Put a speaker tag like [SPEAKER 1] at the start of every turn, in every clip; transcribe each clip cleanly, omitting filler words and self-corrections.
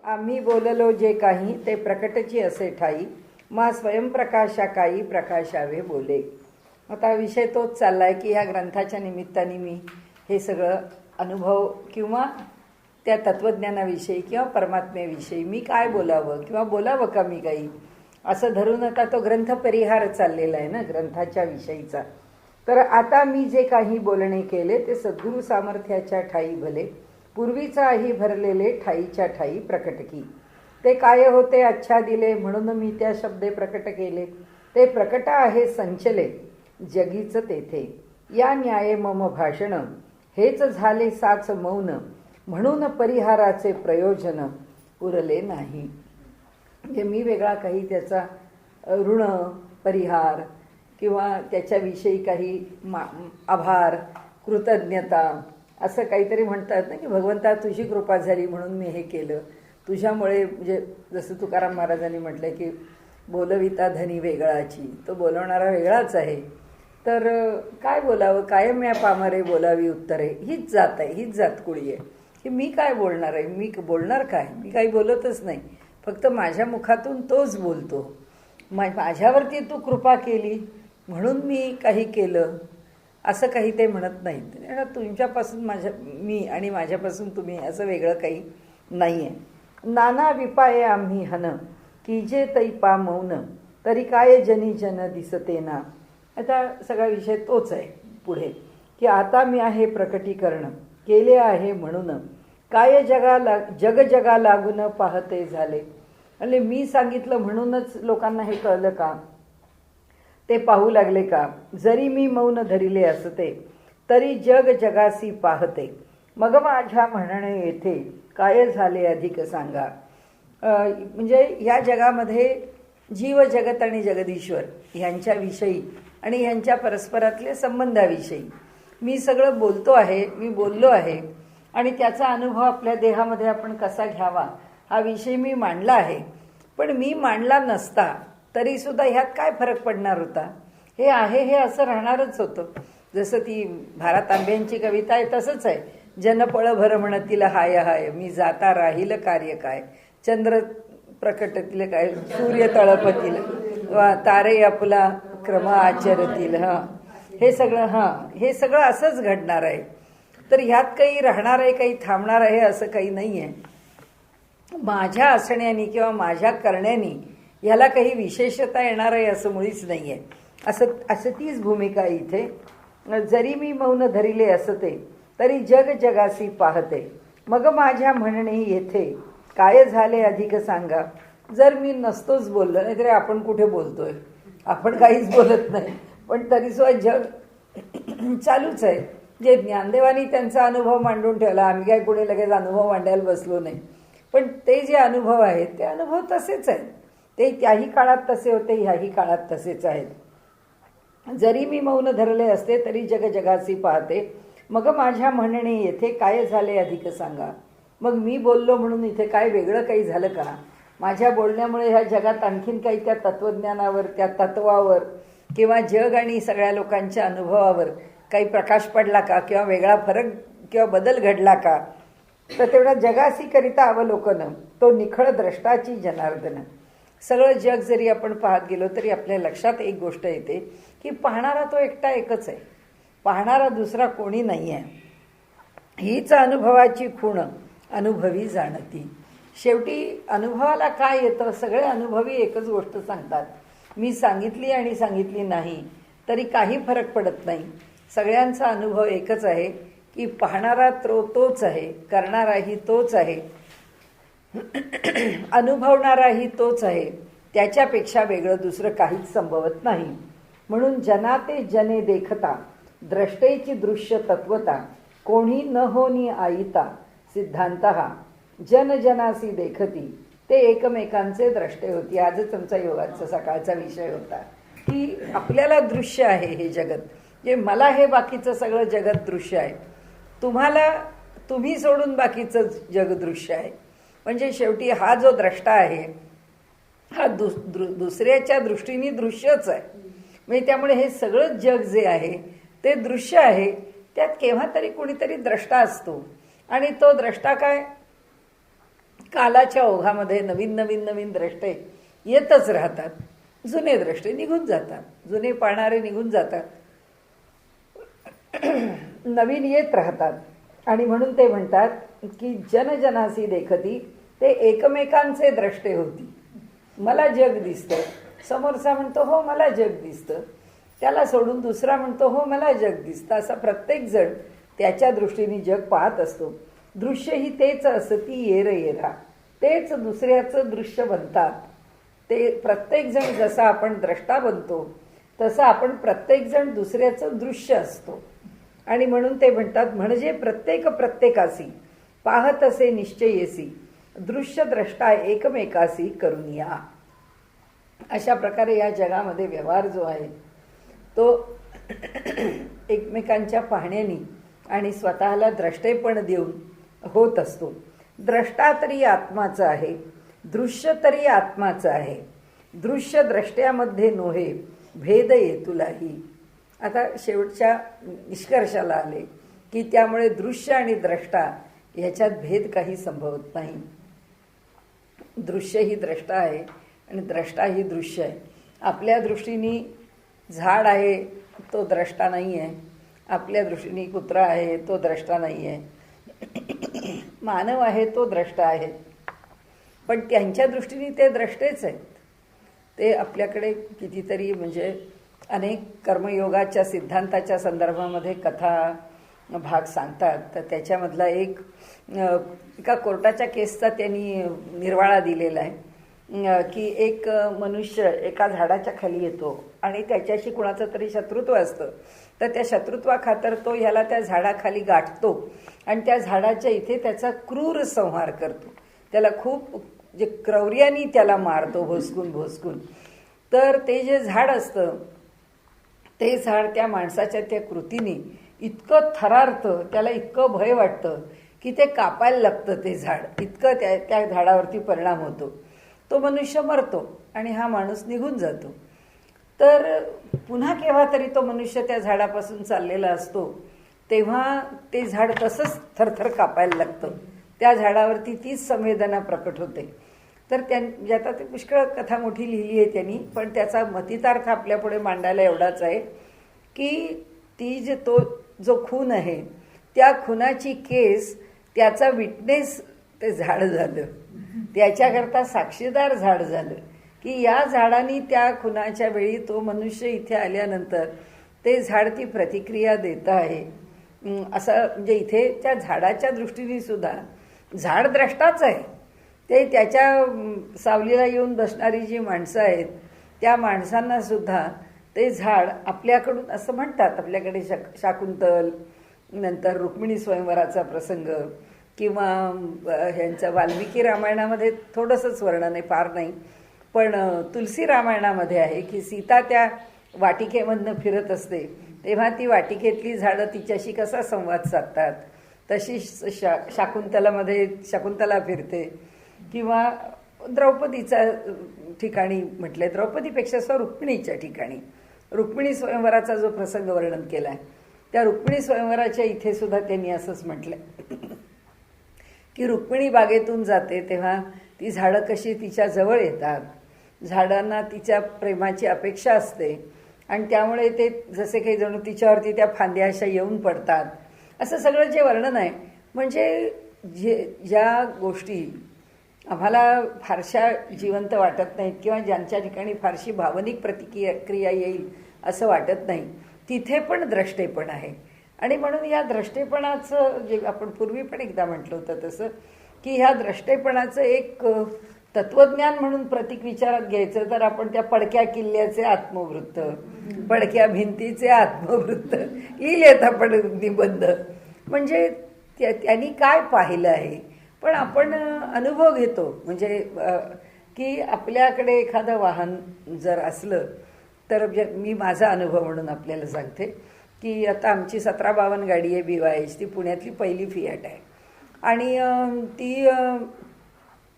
[SPEAKER 1] आम्ही बोललो जे काही ते प्रकटची असे ठाई, मा स्वयंप्रकाशा काही प्रकाशावे बोले. आता विषय तोच चालला आहे की ह्या ग्रंथाच्या निमित्ताने मी हे सगळं अनुभव किंवा त्या तत्त्वज्ञानाविषयी किंवा परमात्म्याविषयी मी काय बोलावं किंवा बोलावं का मी काही, असं धरून आता तो ग्रंथ परिहार चाललेला आहे ना ग्रंथाच्या विषयीचा. तर आता मी जे काही बोलणे केले ते सद्गुरू सामर्थ्याच्या ठाई भले, पूर्वीचाही भरलेले ठाईच्या ठाई प्रकट की. ते काय होते अच्छा दिले म्हणून मी त्या शब्दे प्रकट केले. ते प्रकट आहे संचले जगीच तेथे, या न्याये मम भाषण हेच झाले साच मौन, म्हणून परिहाराचे प्रयोजन उरले नाही. म्हणजे मी वेगळा काही त्याचा ऋण परिहार किंवा त्याच्याविषयी काही आभार कृतज्ञता असं काहीतरी म्हणतात ना की भगवंता तुझी कृपा झाली म्हणून मी हे केलं, तुझ्यामुळे. म्हणजे जसं तुकाराम महाराजांनी म्हटलं की बोलविता धनी वेगळाची, तो बोलवणारा वेगळाच आहे. तर काय बोलावं, कायम या पामरे बोलावी उत्तरे, हीच जात आहे, हीच जातकुळी आहे की मी काय बोलणार आहे, मी बोलणार काय, मी काही बोलतच नाही, फक्त माझ्या मुखातून तोच बोलतो. माझ्यावरती तू कृपा केली म्हणून मी काही केलं असं काही ते म्हणत नाहीत. तुमच्यापासून मी आणि माझ्यापासून तुम्ही असं वेगळं काही नाही आहे. नाना विपाये आम्ही हन की जे तै पा मौन, तरी काय जनी जन दिसते ना. आता सगळा विषय तोच आहे पुढे की आता मी आहे प्रकटीकरण केले आहे म्हणून, काय जगा लागून पाहते झाले. म्हणजे मी सांगितलं म्हणूनच लोकांना हे कळलं का, ते पाहू लागले का. जरी मी मौन धरिले असते तरी जगासी पाहते, मग माझ्या म्हणणे येथे काय झाले अधिक सांगा. म्हणजे या जगामध्ये जीव जगत आणि जगदीश्वर ह्यांच्याविषयी आणि ह्यांच्या परस्परातल्या संबंधाविषयी मी सगळं बोलतो आहे, मी बोललो आहे. आणि त्याचा अनुभव आपल्या देहामध्ये आपण कसा घ्यावा हा विषय मी मांडला आहे. पण मी मांडला नसता तरीसुद्धा ह्यात काय फरक पडणार होता, हे आहे हे असं राहणारच होतं. जसं ती भारत आंब्यांची कविता आहे तसंच आहे. जनपळ भर म्हणतील हाय हाय, मी जाता राहील कार्य काय. चंद्र प्रकटतील काय, सूर्य तळपतील, तारे आपला क्रम आचरतील. हे सगळं असंच घडणार आहे. तर ह्यात काही राहणार आहे, काही थांबणार आहे असं काही नाही आहे. माझ्या असण्यानी किंवा माझ्या करण्यानी ह्याला काही विशेषता येणार आहे असं मुळीच नाही आहे. असं तीच भूमिका आहे इथे. जरी मी मौन धरिले असते तरी जगासी पाहते, मग माझ्या म्हणणे येथे काय झाले अधिक सांगा. जर मी नसतोच बोललो, नाहीतरी आपण कुठे बोलतोय, आपण काहीच बोलत नाही, पण तरीसुद्धा जग चालूच आहे. जे ज्ञानदेवानी त्यांचा अनुभव मांडून ठेवला, आम्ही काय पुढे लगेच अनुभव मांडायला बसलो नाही. पण ते जे अनुभव आहेत ते अनुभव तसेच आहेत. ते त्याही काळात तसे होते, ह्याही काळात तसेच आहेत. जरी मी मौन धरले असते तरी जगासी पाहते, मग माझ्या म्हणणे येथे काय झाले अधिक सांगा. मग मी बोललो म्हणून इथे काय वेगळं काही झालं का, माझ्या बोलण्यामुळे ह्या जगात आणखीन काही त्या तत्त्वज्ञानावर, त्या तत्वावर किंवा जग आणि सगळ्या लोकांच्या अनुभवावर काही प्रकाश पडला का, किंवा वेगळा फरक किंवा बदल घडला का. तर तेवढा जगासी करिता अवलोकन, तो निखळ द्रष्टाची जनार्दन. सगळं जग जरी आपण पाहत गेलो तरी आपल्या लक्षात एक गोष्ट येते की पाहणारा तो एकटा एकच आहे, पाहणारा दुसरा कोणी नाही आहे. हीच अनुभवाची खूण अनुभवी जाणती. शेवटी अनुभवाला काय येतं, सगळे अनुभवी एकच गोष्ट सांगतात. मी सांगितली आणि सांगितली नाही तरी काही फरक पडत नाही. सगळ्यांचा अनुभव एकच आहे की पाहणारा तोच आहे, करणाराही तोच आहे, अनुभवणाराही तोच आहे. त्याच्यापेक्षा वेगळं दुसरं काहीच संभवत नाही. म्हणून जनाते जने देखता, द्रष्टेची दृश्य तत्वता, कोणी न होनी आईता सिद्धांतहा, जनजनासी देखती, ते एकमेकांचे द्रष्टे होती. आजच आमचा योगाचा सकाळचा विषय होता की आपल्याला दृश्य आहे हे जगत, जे मला हे बाकीचं सगळं जगत दृश्य आहे, तुम्ही सोडून बाकीचं जग दृश्य आहे. म्हणजे शेवटी हा जो द्रष्टा आहे हा दुसऱ्याच्या दृष्टीने दृश्यच आहे. म्हणजे त्यामुळे हे सगळं जग जे आहे ते दृश्य आहे. त्यात केव्हा तरी कुणीतरी द्रष्टा असतो आणि तो द्रष्टा कालाच्या ओघामध्ये नवीन नवीन नवीन द्रष्टे येतच राहतात. जुने द्रष्टे निघून जातात, जुने पाहणारे निघून जातात, नवीन येत राहतात. आणि म्हणून ते म्हणतात की जनजनासी देखती, ते एकमेकांचे द्रष्टे होती. मला जग दिसतं, समोरचा म्हणतो हो मला जग दिसतं, त्याला सोडून दुसरा म्हणतो हो मला जग दिसतं. असा प्रत्येक जण त्याच्या दृष्टीने जग पाहत असतो. दृश्य ही तेच असती येर येरा, तेच दुसऱ्याचं दृश्य बनतात. ते प्रत्येक जण जसा आपण द्रष्टा बनतो तसं आपण प्रत्येक जण दुसऱ्याचं दृश्य असतो. आणि म्हणून ते म्हणतात, म्हणजे प्रत्येक प्रत्येकासी पाहत असे निश्चयेसी, दृश्य द्रष्टा एकमेकासी करून या. अशा प्रकारे या जगामध्ये व्यवहार जो आहे तो एकमेकांच्या पाहण्यानी आणि स्वतःला द्रष्टेपण देऊन होत असतो. द्रष्टा तरी आत्माचा आहे, दृश्य तरी आत्माचं आहे. दृश्य द्रष्ट्यामध्ये नोहे, भेद येतुलाही. आता शेवटच्या निष्कर्षाला आले की त्यामुळे दृश्य आणि द्रष्टा याच्यात भेद काही संभवत नाही. दृश्य ही द्रष्टा आहे आणि द्रष्टा ही दृश्य आहे. आपल्या दृष्टीने झाड आहे तो द्रष्टा नाही आहे, आपल्या दृष्टीने कुत्रा आहे तो द्रष्टा नाही आहे, मानव आहे तो द्रष्टा आहे. पण त्यांच्या दृष्टीने ते द्रष्टेच आहेत. ते आपल्याकडे कितीतरी म्हणजे अनेक कर्मयोगाच्या सिद्धांताच्या संदर्भामध्ये कथा भाग सांगतात. तर त्याच्यामधला एका कोर्टाच्या केसचा त्यांनी निर्वाळा दिलेला आहे की एक मनुष्य एका झाडाच्या खाली येतो आणि त्याच्याशी कुणाचं तरी शत्रुत्व असतं. तर त्या शत्रुत्वाखातर तो ह्याला त्या झाडाखाली गाठतो आणि त्या झाडाच्या इथे त्याचा क्रूर संहार करतो. त्याला खूप जे क्रौर्यानी त्याला मारतो भोसकून भोसकून. तर ते जे झाड असतं ते झाड त्या माणसाच्या त्या कृतीने इतकं थरारतं, त्याला इतकं भय वाटतं की ते कापायला लागतं ते झाड, इतकं त्या झाडावरती परिणाम होतो. तो मनुष्य मरतो आणि हा माणूस निघून जातो. तर पुन्हा केव्हा तरी तो मनुष्य त्या झाडापासून चाललेला असतो तेव्हा ते झाड तसंच थरथर कापायला लागतं. त्या झाडावरती तीच संवेदना प्रकट होते. तर आता ते पुष्कळ कथा मोठी लिहिली आहे त्यांनी, पण त्याचा मतितार्थ आपल्यापुढे मांडायला एवढाच आहे की तो जो खून आहे त्या खुनाची केस त्याचा विटनेस ते झाड झालं, त्याच्याकरता साक्षीदार झाड झालं की या झाडाने त्या खुनाच्या वेळी तो मनुष्य इथे आल्यानंतर ते झाड ती प्रतिक्रिया देत आहे. असं म्हणजे इथे त्या झाडाच्या दृष्टीने सुद्धा झाड द्रष्टाच आहे. ते त्याच्या सावलीला येऊन बसणारी जी माणसं आहेत त्या माणसांना सुद्धा ते झाड आपल्याकडून असं म्हणतात. आपल्याकडे शाकुंतल, नंतर रुक्मिणी स्वयंवराचा प्रसंग किंवा ह्यांचं वाल्मिकी रामायणामध्ये थोडंसंच वर्णन आहे, फार नाही, पण तुलसी रामायणामध्ये आहे की सीता त्या वाटिकेमधनं फिरत असते तेव्हा ती वाटिकेतली झाडं तिच्याशी कसा संवाद साधतात तशी शकुंतला फिरते. किंवा द्रौपदीच्या ठिकाणी म्हटलंय, द्रौपदीपेक्षा रुक्मिणीच्या ठिकाणी रुक्मिणी स्वयंवराचा जो प्रसंग वर्णन केलाय त्या रुक्मिणी स्वयंवराच्या इथे सुद्धा त्यांनी असंच म्हटलंय की रुक्मिणी बागेतून जाते तेव्हा ती झाडं कशी तिच्या जवळ येतात, झाडांना तिच्या प्रेमाची अपेक्षा असते आणि त्यामुळे ते जसे काही जणू तिच्यावरती त्या फांद्या अशा येऊन पडतात. असं सगळं जे वर्णन आहे म्हणजे ज्या गोष्टी आम्हाला फारशा जिवंत वाटत नाहीत किंवा ज्यांच्या ठिकाणी फारशी भावनिक प्रतिक्रिया येईल असं वाटत नाही, तिथे पण द्रष्टेपण आहे. आणि म्हणून या द्रष्टेपणाचं जे आपण पूर्वी पण एकदा म्हटलं होतं तसं की ह्या द्रष्टेपणाचं एक तत्वज्ञान म्हणून प्रतीक विचारात घ्यायचं तर आपण त्या पडक्या किल्ल्याचे आत्मवृत्त, पडक्या भिंतीचे आत्मवृत्त लिहिलेत आपण निबंध. म्हणजे त्यांनी काय पाहिलं आहे, पण आपण अनुभव घेतो. म्हणजे की आपल्याकडे एखादं वाहन जर असलं तर मी माझा अनुभव म्हणून आपल्याला सांगते की आता आमची 1752 गाडी आहे BYH, ती पुण्यातली पहिली फियाट आहे आणि ती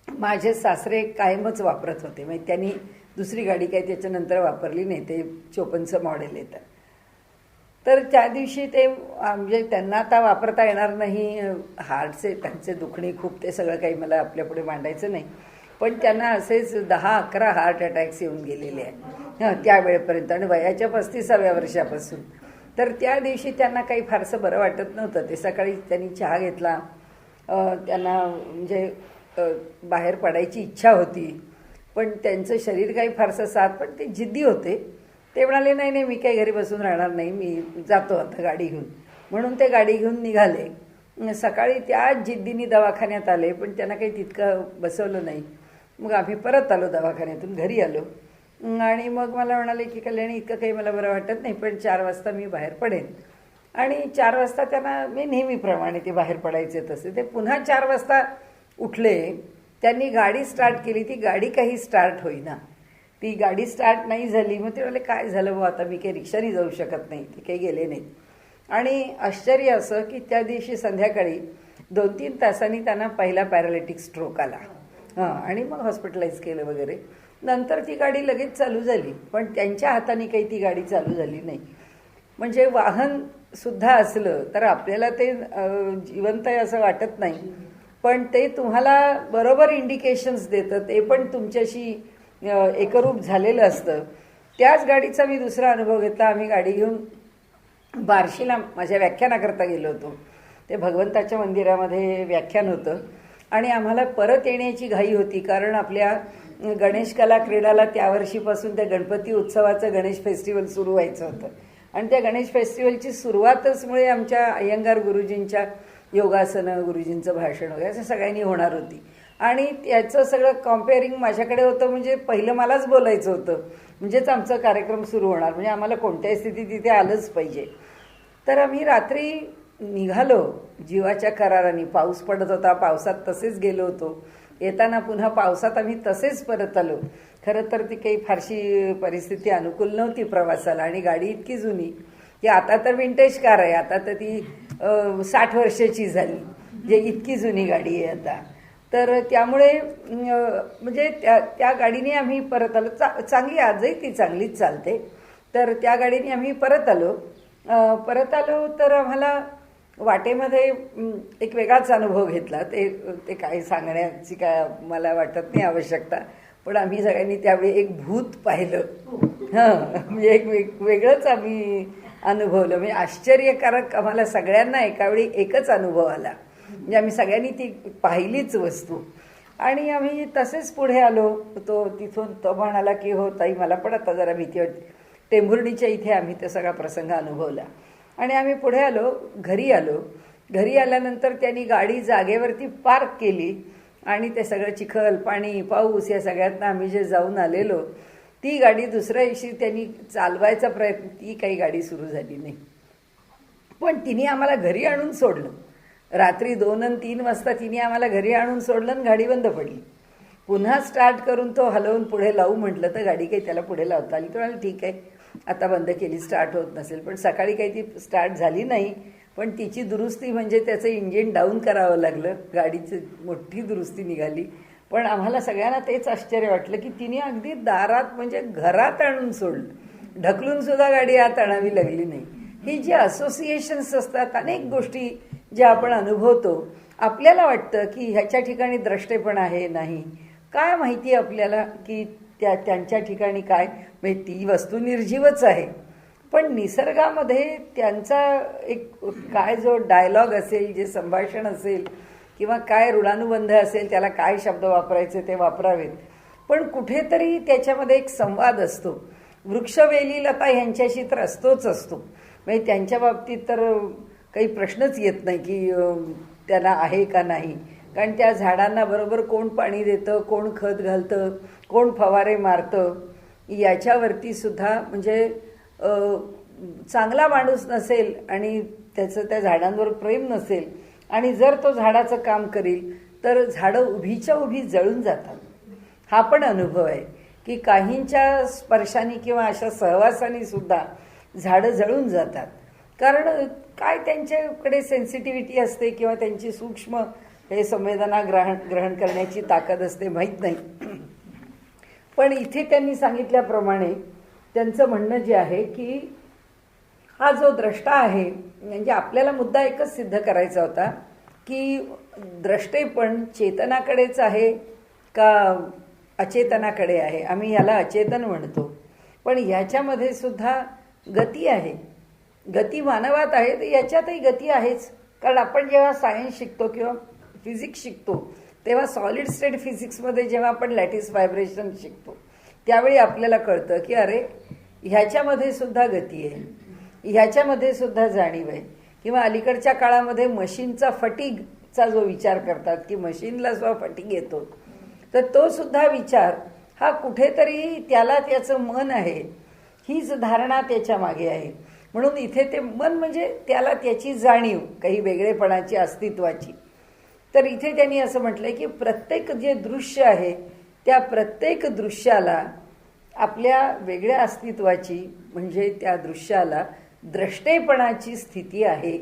[SPEAKER 1] माझे सासरे कायमच वापरत होते. म्हणजे त्यांनी दुसरी गाडी काही त्याच्यानंतर वापरली नाही, ते 54चं मॉडेल येतं. तर त्या दिवशी ते म्हणजे त्यांना आता वापरता येणार नाही, हार्टचे त्यांचे दुखणी खूप, ते सगळं काही मला आपल्यापुढे मांडायचं नाही. पण त्यांना असेच 10-11 हार्ट अटॅक्स येऊन गेलेले आहे त्यावेळेपर्यंत, आणि वयाच्या 35व्या वर्षापासून. तर त्या दिवशी त्यांना काही फारसं बरं वाटत नव्हतं. ते सकाळी त्यांनी चहा घेतला, त्यांना म्हणजे बाहेर पडायची इच्छा होती, पण त्यांचं शरीर काही फारसं साथ, पण ते जिद्दी होते. ते म्हणाले नाही नाही, मी काही घरी बसून राहणार नाही, मी जातो आता गाडी घेऊन. म्हणून ते गाडी घेऊन निघाले. सकाळी त्याच जिद्दीने दवाखान्यात आले, पण त्यांना काही तितकं बसवलं नाही. मग आम्ही परत आलो, दवाखान्यातून घरी आलो. आणि मग मला म्हणाले की कल्याणी, इतकं काही मला बरं वाटत नाही, पण 4 वाजता मी बाहेर पडेन. आणि 4 वाजता त्यांना, मी नेहमीप्रमाणे ते बाहेर पडायचे तसे, ते पुन्हा 4 वाजता उठले. त्यांनी गाडी स्टार्ट केली, ती गाडी काही स्टार्ट होईना. ती गाडी स्टार्ट नाही झाली. मग ते म्हणाले काय झालं बुवा, आता मी काही रिक्षाने जाऊ शकत नाही. ते काही गेले नाही. आणि आश्चर्य असं की त्या दिवशी संध्याकाळी 2-3 तासांनी त्यांना पहिला पॅरालिटिक स्ट्रोक आला. आणि मग हॉस्पिटलाइज केलं वगैरे. नंतर ती गाडी लगेच चालू झाली, पण त्यांच्या हाताने काही ती गाडी चालू झाली नाही. म्हणजे वाहन सुद्धा असलं तर आपल्याला ते जिवंत आहे असं वाटत नाही, पण ते तुम्हाला बरोबर इंडिकेशन्स देतं, ते पण तुमच्याशी एकरूप झालेलं असतं. त्याच गाडीचा मी दुसरा अनुभव घेतला. आम्ही गाडी घेऊन बार्शीला माझ्या व्याख्यानाकरता गेलो होतो. ते भगवंताच्या मंदिरामध्ये व्याख्यान होतं, आणि आम्हाला परत येण्याची घाई होती, कारण आपल्या गणेश कला क्रीडाला त्या वर्षीपासून त्या गणपती उत्सवाचं गणेश फेस्टिवल सुरू व्हायचं होतं. आणि त्या गणेश फेस्टिवलची सुरुवातच मुळे आमच्या अय्यंगार गुरुजींच्या योगासनं, गुरुजींचं भाषण वगैरे असं सगळ्यांनी होणार होती. आणि त्याचं सगळं कॉम्पेअरिंग माझ्याकडे होतं. म्हणजे पहिलं मलाच बोलायचं होतं, म्हणजेच आमचा कार्यक्रम सुरू होणार, म्हणजे आम्हाला कोणत्याही स्थितीत तिथे आलंच पाहिजे. तर आम्ही रात्री निघालो जीवाच्या कराराने. पाऊस पडत होता, पावसात तसेच गेलो होतो. येताना पुन्हा पावसात आम्ही तसेच परत आलो. खरं तर ती काही फारशी परिस्थिती अनुकूल नव्हती प्रवासाला, आणि गाडी इतकी जुनी की आता तर विंटेज कार आहे, आता तर ती 60 वर्षाची झाली, जे इतकी जुनी गाडी आहे आता. तर त्यामुळे म्हणजे त्या गाडीने आम्ही परत आलो. चांगली आजही ती चांगलीच चालते. तर त्या गाडीने आम्ही परत आलो. तर आम्हाला वाटेमध्ये एक वेगळाच अनुभव घेतला. ते काय सांगण्याची काय मला वाटत नाही आवश्यकता, पण आम्ही सगळ्यांनी त्यावेळी एक भूत पाहिलं. म्हणजे एक वेगळंच आम्ही अनुभवलं. म्हणजे आश्चर्यकारक आम्हाला सगळ्यांना एकावेळी एकच अनुभव आला. म्हणजे आम्ही सगळ्यांनी ती पाहिलीच वस्तू. आणि आम्ही तसेच पुढे आलो. तिथून तो म्हणाला की हो ताई, मला पण आता जरा भीती वाटते. टेंभुर्णीच्या इथे आम्ही तो सगळा प्रसंग अनुभवला. आणि आम्ही पुढे आलो, घरी आलो. घरी आल्यानंतर त्यांनी गाडी जागेवरती पार्क केली, आणि ते सगळं चिखल, पाणी, पाऊस या सगळ्यातनं आम्ही जे जाऊन आलेलो, ती गाडी दुसऱ्या दिवशी त्यांनी चालवायचा प्रयत्न, ती काही गाडी सुरू झाली नाही. पण तिने आम्हाला घरी आणून सोडलं. रात्री 2 आणि 3 वाजता तिने आम्हाला घरी आणून सोडलं, आणि गाडी बंद पडली. पुन्हा स्टार्ट करून तो हलवून पुढे लावू म्हटलं तर गाडी काही त्याला पुढे लावता आली. तो म्हणाला ठीक आहे, आता बंद केली, स्टार्ट होत नसेल. पण सकाळी काही ती स्टार्ट झाली नाही. पण तिची दुरुस्ती म्हणजे त्याचं इंजिन डाऊन करावं लागलं. गाडीची मोठी दुरुस्ती निघाली. पण आम्हाला सगळ्यांना तेच आश्चर्य वाटलं की तिने अगदी दारात, म्हणजे घरात आणून सोडलं. ढकलून सुद्धा गाडी आत आणावी लागली नाही. ही जी असोसिएशन्स असतात, अनेक गोष्टी ज्या आपण अनुभवतो, आपल्याला वाटतं की ह्याच्या ठिकाणी द्रष्टेपण आहे, नाही काय माहिती आपल्याला की त्यांच्या ठिकाणी काय, म्हणजे ती वस्तू निर्जीवच आहे. पण निसर्गामध्ये त्यांचा एक काय जो डायलॉग असेल, जे संभाषण असेल, किंवा काय ऋणानुबंध असेल, त्याला काय शब्द वापरायचे ते वापरावेत. पण कुठेतरी त्याच्यामध्ये एक संवाद असतो. वृक्षवेली लता ह्यांच्याशी तर असतो. म्हणजे त्यांच्या बाबतीत तर काही प्रश्नच येत नाही की त्यांना आहे का नाही. कारण त्या झाडांना बरोबर कोण पाणी देतं, कोण खत घालतं, कोण फवारे मारतं, याच्यावरती सुद्धा म्हणजे चांगला माणूस नसेल आणि त्याचं त्या झाडांवर प्रेम नसेल, आणि जर तो झाडाचं काम करील तर झाडं उभीच्या उभी जळून जातात. हा पण अनुभव आहे की काहींच्या स्पर्शाने किंवा अशा सहवासाने सुद्धा झाडं जळून जातात. कारण काय त्यांच्याकडे सेन्सिटिव्हिटी असते, किंवा त्यांची सूक्ष्म हे संवेदना ग्रहण करण्याची ताकद असते, माहीत नाही. पण इथे त्यांनी सांगितल्याप्रमाणे त्यांचं म्हणणं जे आहे की हा जो द्रष्टा आहे, म्हणजे आपल्याला मुद्दा एकच सिद्ध करायचा होता की द्रष्टेपण चेतनाकडेच आहे का अचेतनाकडे आहे. आम्ही ह्याला अचेतन म्हणतो, पण ह्याच्यामध्ये सुद्धा गती आहे. गती मानवात आहे, तर याच्यातही गती आहेच. कारण आपण जेव्हा सायन्स शिकतो किंवा फिजिक्स शिकतो, तेव्हा सॉलिड स्टेट फिजिक्समध्ये जेव्हा आपण लॅटिस व्हायब्रेशन शिकतो, त्यावेळी आपल्याला कळतं की अरे ह्याच्यामध्ये सुद्धा गती आहे, ह्याच्यामध्ये सुद्धा जाणीव आहे. किंवा अलीकडच्या काळामध्ये मशीनचा फटीगचा जो विचार करतात की मशीनला जो फटीग येतो, तर तो सुद्धा विचार हा कुठेतरी त्याला त्याचं मन आहे, हीच धारणा त्याच्या मागे आहे. म्हणून इथे ते मन म्हणजे त्याला त्याची जाणीव काही वेगळेपणाची, अस्तित्वाची. तर इथे त्यांनी असं म्हटलंय की प्रत्येक जे दृश्य आहे त्या प्रत्येक दृश्याला आपल्या वेगळ्या अस्तित्वाची, म्हणजे त्या दृश्याला द्रष्टेपणाची स्थिती आहे.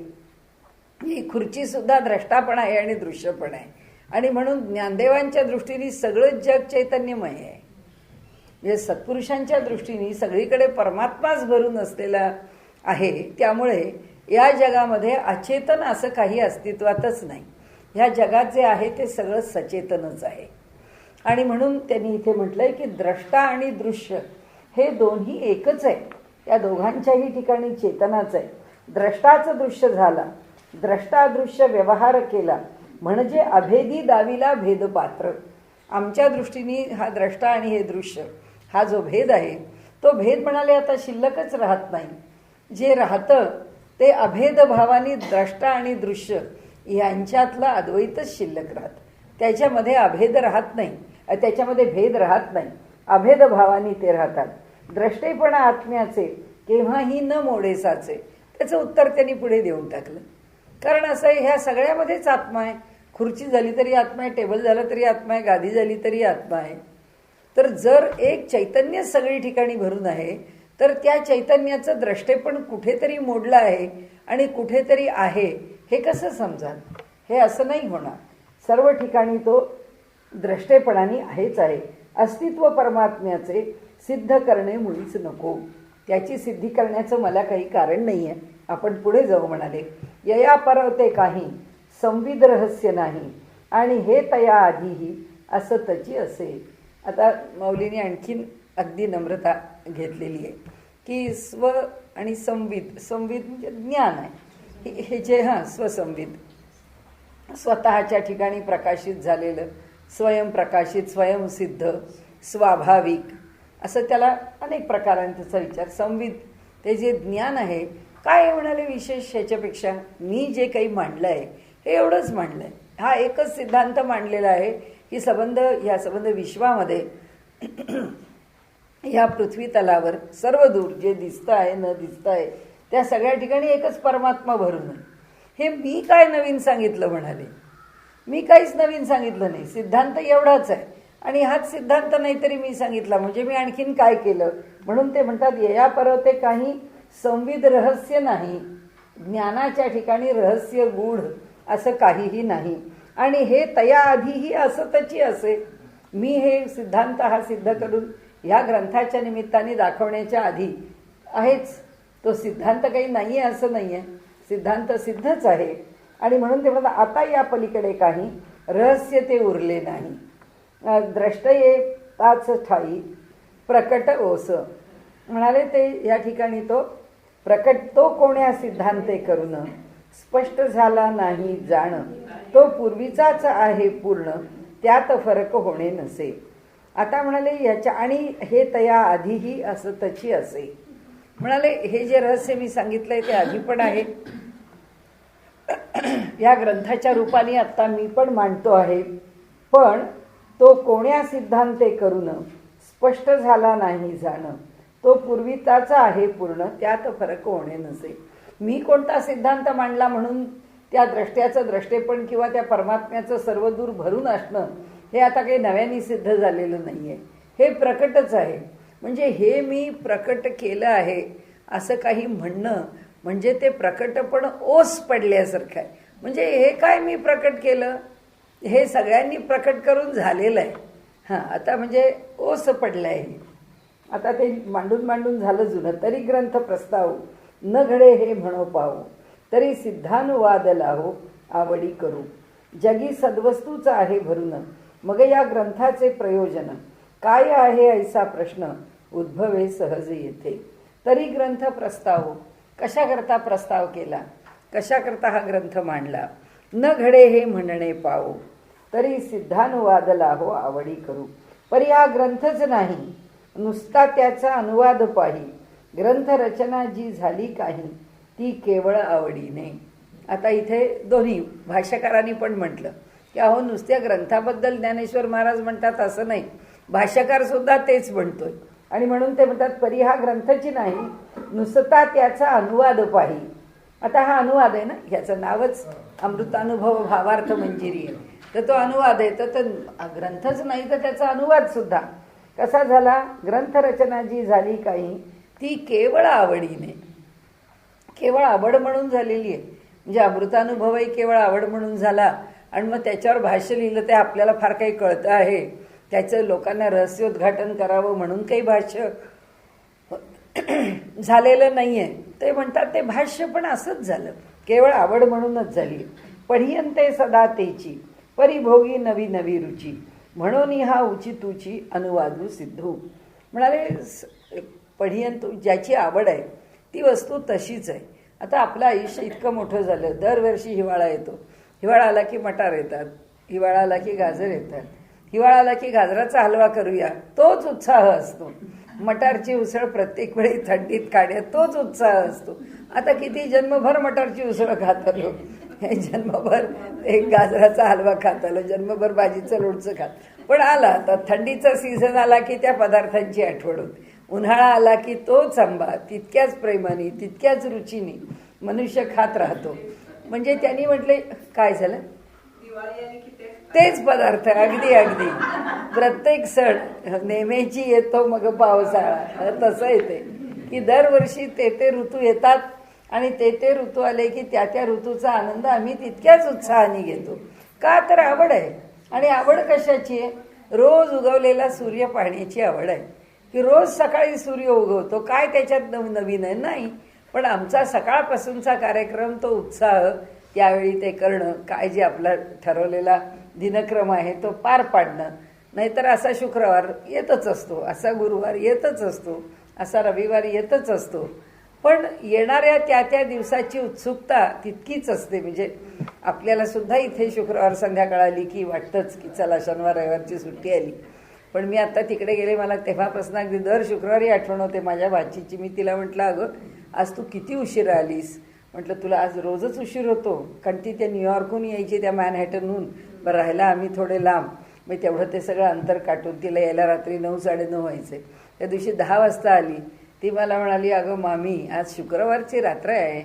[SPEAKER 1] ही खुर्ची सुद्धा द्रष्टापण आहे आणि दृश्यपण आहे. आणि म्हणून ज्ञानदेवांच्या दृष्टीने सगळंच जग चैतन्यमय आहे. म्हणजे सत्पुरुषांच्या दृष्टीने सगळीकडे परमात्माच भरून असलेला आहे. त्यामुळे या जगामध्ये अचेतन असं काही अस्तित्वातच नाही. ह्या जगात जे आहे ते सगळं सचेतनच आहे. आणि म्हणून त्यांनी इथे म्हटलंय की द्रष्टा आणि दृश्य हे दोन्ही एकच आहे. या दोघांच्याही ठिकाणी चेतनाच आहे. द्रष्टाचं दृश्य झाला, द्रष्टादृश्य व्यवहार केला म्हणजे अभेदी दाविला भेदपात्र. आमच्या दृष्टीने हा द्रष्टा आणि हे दृश्य हा जो भेद आहे, तो भेद म्हणाले आता शिल्लकच राहत नाही. जे राहतं ते अभेद भावाने द्रष्टा आणि दृश्य यांच्यातलं अद्वैतच शिल्लक राहतं. त्याच्यामध्ये अभेद राहत नाही, त्याच्यामध्ये भेद राहत नाही, अभेद भावाने ते राहतात. द्रष्टेपणा आत्म्याचे केव्हाही न मोडेसाचे. त्याचं उत्तर त्यांनी पुढे देऊन टाकलं. कारण असं आहे, ह्या सगळ्यामध्येच आत्मा आहे. खुर्ची झाली तरी आत्मा आहे, टेबल झालं तरी आत्मा आहे, गादी झाली तरी आत्मा आहे. तर जर एक चैतन्य सगळी ठिकाणी भरून आहे, तर त्या चैतन्याचं द्रष्टेपण कुठेतरी मोडलं आहे आणि कुठेतरी आहे, हे कसं समजाल? हे असं नाही होणार. सर्व ठिकाणी तो द्रष्टेपणाने आहेच आहे. अस्तित्व परमात्म्याचे सिद्ध करणे मुळीच नको. त्याची सिद्धी करण्याचं मला काही कारण नाही आहे. आपण पुढे जाऊ म्हणाले. यया परवते काही संविद रहस्य नाही आणि हे तया आधीही असं तची असे. आता मौलीने आणखीन अगदी नम्रता घेतलेली आहे की स्व आणि संविद. संविद म्हणजे ज्ञान आहे. हे जे स्वसंविद, स्वतःच्या ठिकाणी प्रकाशित झालेलं, स्वयंप्रकाशित, स्वयंसिद्ध, स्वाभाविक, असं त्याला अनेक प्रकारांचा विचार. संविद ते जे ज्ञान आहे. काय म्हणाले विशेष ह्याच्यापेक्षा? मी जे काही मांडलं आहे हे एवढंच मांडलं आहे. हा एकच सिद्धांत मांडलेला आहे की ह्या संबंध विश्वामध्ये ह्या पृथ्वी तलावर सर्व दूर जे दिसतं आहे न दिसतं आहे त्या सगळ्या ठिकाणी एकच परमात्मा भरून आहे. हे मी काय नवीन सांगितलं म्हणाले? मी काहीच नवीन सांगितलं नाही. सिद्धांत एवढाच आहे आणि हाच सिद्धांत नाही तरी मी सांगितला म्हणजे मी आणखीन काय केलं? म्हणून ते म्हणतात यया परवते काही संविद रहस्य नाही. ज्ञानाच्या ठिकाणी रहस्य गूढ असं काहीही नाही. आणि हे तया आधीही असं तची असे. मी हे सिद्धांत हा सिद्ध करून ह्या ग्रंथाच्या निमित्ताने दाखवण्याच्या आधी आहेच. तो सिद्धांत काही नाही आहे असं नाही आहे. सिद्धांत सिद्धच आहे. आणि म्हणून ते म्हणतात आता या पलीकडे काही रहस्य ते उरले नाही. द्रष्टये ताच ठाई प्रकट ओस म्हणाले. ते या ठिकाणी तो प्रकट तो कोण्या सिद्धांते करून स्पष्ट झाला नाही जाण. तो पूर्वीचाच आहे पूर्ण त्यात फरक होणे नसे. आता म्हणाले याच्या आणि हे तया आधीही असं तची असे. म्हणाले हे जे रहस्य मी सांगितलंय ते आधी पण आहे. या ग्रंथाच्या रूपाने आता मी पण मांडतो आहे. पण तो कोण्या सिद्धांते करून स्पष्ट झाला नाही जाण. तो पूर्वीचाचा आहे पूर्ण त्यात फरक होणे नसे. मी कोणता सिद्धांत मांडला म्हणून त्या द्रष्ट्याचं द्रष्टेपण किंवा त्या परमात्म्याचं सर्व दूर भरून असणं हे आता काही नव्याने सिद्ध झालेलं नाही आहे. हे प्रकटच आहे. म्हणजे हे मी प्रकट केलं आहे असं काही म्हणणं म्हणजे ते प्रकटपण ओस पडल्यासारखं आहे. म्हणजे हे काय मी प्रकट केलं? हे सगळ्यांनी प्रकट करून झालेलं आहे. आता म्हणजे ओस पडलं आहे. आता ते मांडून मांडून झालं जुनं. तरी ग्रंथ प्रस्ताव न घडे हे म्हणो पाहू, तरी सिद्धानुवाद लाहो आवडी करू. जगी सद्वस्तूचा आहे भरून, मग या ग्रंथाचे प्रयोजन. काय आहे ऐसा प्रश्न, उद्भवे सहज येथे. तरी ग्रंथ प्रस्ताव, कशाकरता प्रस्ताव केला, कशाकरता हा ग्रंथ मांडला. न घडे हे म्हणणे पाहू, तरी सिद्धानुवाद लाहो आवडी करू. परी हा ग्रंथच नाही, नुसता त्याचा अनुवाद पाही. ग्रंथ रचना जी झाली काही, ती केवळ आवडीने. आता इथे दोन्ही भाष्यकारांनी पण म्हटलं की अहो नुसत्या ग्रंथाबद्दल ज्ञानेश्वर महाराज म्हणतात असं नाही, भाष्यकार सुद्धा तेच म्हणतोय. आणि म्हणून ते म्हणतात परी हा ग्रंथची नाही, नुसता त्याचा अनुवाद पाही. आता हा अनुवाद आहे ना, ह्याचं नावच अमृतानुभव भावार्थ मंजिरी आहे, तर तो अनुवाद आहे. तर ग्रंथच नाही तर त्याचा अनुवाद सुद्धा कसा झाला. ग्रंथरचना जी झाली काही, ती केवळ आवडीने, केवळ आवड म्हणून झालेली आहे. म्हणजे अमृतानुभवही केवळ आवड म्हणून झाला. आणि मग त्याच्यावर भाष्य लिहिलं ते आपल्याला फार काही कळतं आहे, त्याचं लोकांना रहस्योद्घाटन करावं म्हणून काही भाष्य झालेलं नाही आहे. ते म्हणतात ते भाष्य पण असंच झालं, केवळ आवड म्हणूनच झाली. पढियंते सदा तेची, परिभोगी नवी नवी रुची. म्हणून हा उचितूची अनुवादू सिद्धू. म्हणाले पढियंतू, ज्याची आवड आहे ती वस्तू तशीच आहे. आता आपलं आयुष्य इतकं मोठं झालं, दरवर्षी हिवाळा येतो, हिवाळा आला की मटार येतात, हिवाळा आला की गाजर येतात, हिवाळा आला की गाजराचा हलवा करूया, तोच उत्साह असतो. मटारची उसळ प्रत्येक वेळी थंडीत काढ्या, तोच उत्साह असतो. आता किती जन्मभर मटारची उसळ खात आलो, जन्मभर एक गाजराचा हलवा खात आलो, जन्मभर भाजीचं लोणचं खात. पण आला आता थंडीचा सीझन आला की त्या पदार्थांची आठवण होते. उन्हाळा आला की तोच आंबा तितक्याच प्रेमाने, तितक्याच रुचीने मनुष्य खात राहतो. म्हणजे त्यांनी म्हटले काय झालं, तेच पदार्थ अगदी अगदी प्रत्येक सण नेहमीची येतो मग पावसाळा, तसं येते की दरवर्षी ते ऋतू येतात आणि ते ऋतू आले की त्या ऋतूचा आनंद आम्ही तितक्याच उत्साहाने घेतो. का तर आवड आहे. आणि आवड कशाची आहे, रोज उगवलेला सूर्य पाहण्याची आवड आहे. की रोज सकाळी सूर्य उगवतो, काय त्याच्यात नवीन आहे नाही, पण आमचा सकाळपासूनचा कार्यक्रम, तो उत्साह त्यावेळी ते करणं, काय जे आपला ठरवलेला दिनक्रम आहे तो पार पाडणं. नाहीतर असा शुक्रवार येतच असतो, असा गुरुवार येतच असतो, असा रविवार येतच असतो. पण येणाऱ्या त्या दिवसाची उत्सुकता तितकीच असते. म्हणजे आपल्याला सुद्धा इथे शुक्रवार संध्याकाळ आली की वाटतंच की चला शनिवार रविवारची सुट्टी आली. पण मी आता तिकडे गेले, मला तेव्हापासून अगदी दर शुक्रवारी आठवण होते माझ्या भाचीची. मी तिला म्हटलं अगं आज तू किती उशिरा आलीस. म्हटलं तुला आज रोजच उशीर होतो, कारण ती त्या न्यूयॉर्कहून यायची, त्या मॅनहॅटनहून. बरं राहायला आम्ही थोडे लांब, मग तेवढं ते सगळं अंतर काटून तिला यायला रात्री 9 साडेनऊ व्हायचे. त्या दिवशी 10 वाजता आली. ती मला म्हणाली अगं मामी आज शुक्रवारची रात्र आहे.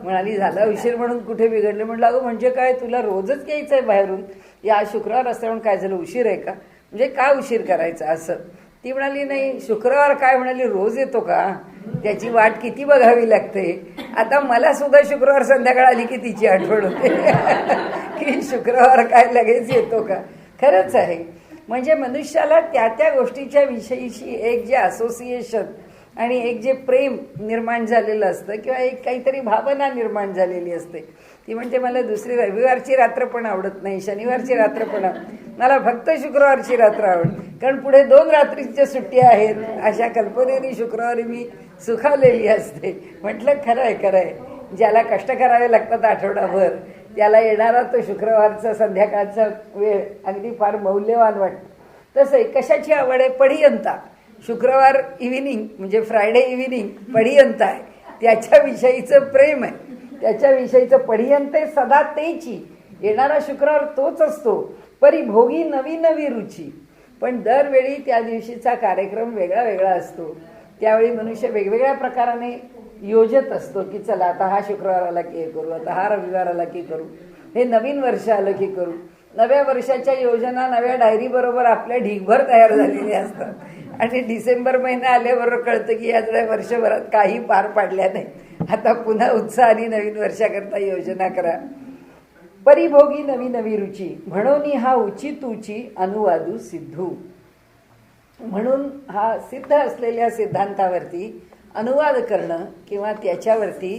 [SPEAKER 1] म्हणाली झाला उशीर म्हणून कुठे बिघडलं. म्हटलं अगं म्हणजे काय, तुला रोजच यायचं आहे बाहेरून, या शुक्रवार असतं म्हणून काय झालं उशीर आहे का, म्हणजे का उशीर करायचा असं. ती म्हणाली नाही शुक्रवार काय, म्हणाली रोज येतो का, त्याची वाट किती बघावी लागते. आता मला सुद्धा शुक्रवार संध्याकाळ आली की तिची आठवण होते की शुक्रवार काय लगेच येतो का. खरंच आहे. म्हणजे मनुष्याला त्या गोष्टीच्या विषयीची एक जे असोसिएशन आणि एक जे प्रेम निर्माण झालेलं असतं किंवा एक काहीतरी भावना निर्माण झालेली असते. ती म्हणते मला दुसरी रविवारची रात्र पण आवडत नाही, शनिवारची रात्र पण मला फक्त शुक्रवारची रात्र आवडते, कारण पुढे 2 रात्रीच्या सुट्ट्या आहेत. अशा कल्पनेने शुक्रवारी मी सुखावलेली असते. म्हटलं खरं आहे, ज्याला कष्ट करावे लागतात आठवडाभर त्याला येणारा तो शुक्रवारचा संध्याकाळचा वेळ अगदी फार मौल्यवान वाटतं. तसं कशाची आवड आहे, पढियंता. शुक्रवार इव्हिनिंग म्हणजे फ्रायडे इव्हिनिंग पढियंता आहे, त्याच्याविषयीचं प्रेम आहे, त्याच्याविषयीचं पढियंते सदा तेची. येणारा शुक्रवार तोच असतो. परिभोगी नवी नवी रुची. पण दरवेळी त्या दिवशीचा कार्यक्रम वेगळा वेगळा असतो. त्यावेळी मनुष्य वेगवेगळ्या प्रकाराने योजत असतो की चला आता हा शुक्रवार आला की हे करू, आता हा रविवार आला की करू, हे नवीन वर्ष आलं की करू. नव्या वर्षाच्या योजना नव्या डायरी बरोबर आपल्या ढीगभर तयार झालेल्या असतात. आणि डिसेंबर महिना आल्याबरोबर कळतं की या वर्षभरात काही पार पाडल्या नाही, आता पुन्हा उत्साहाने नवीन वर्षाकरता योजना करा. परिभोगी नवी नवी रुची. म्हणून हा उचितूची अनुवादू सिद्धू. म्हणून हा सिद्ध असलेल्या सिद्धांतावरती अनुवाद करणं किंवा त्याच्यावरती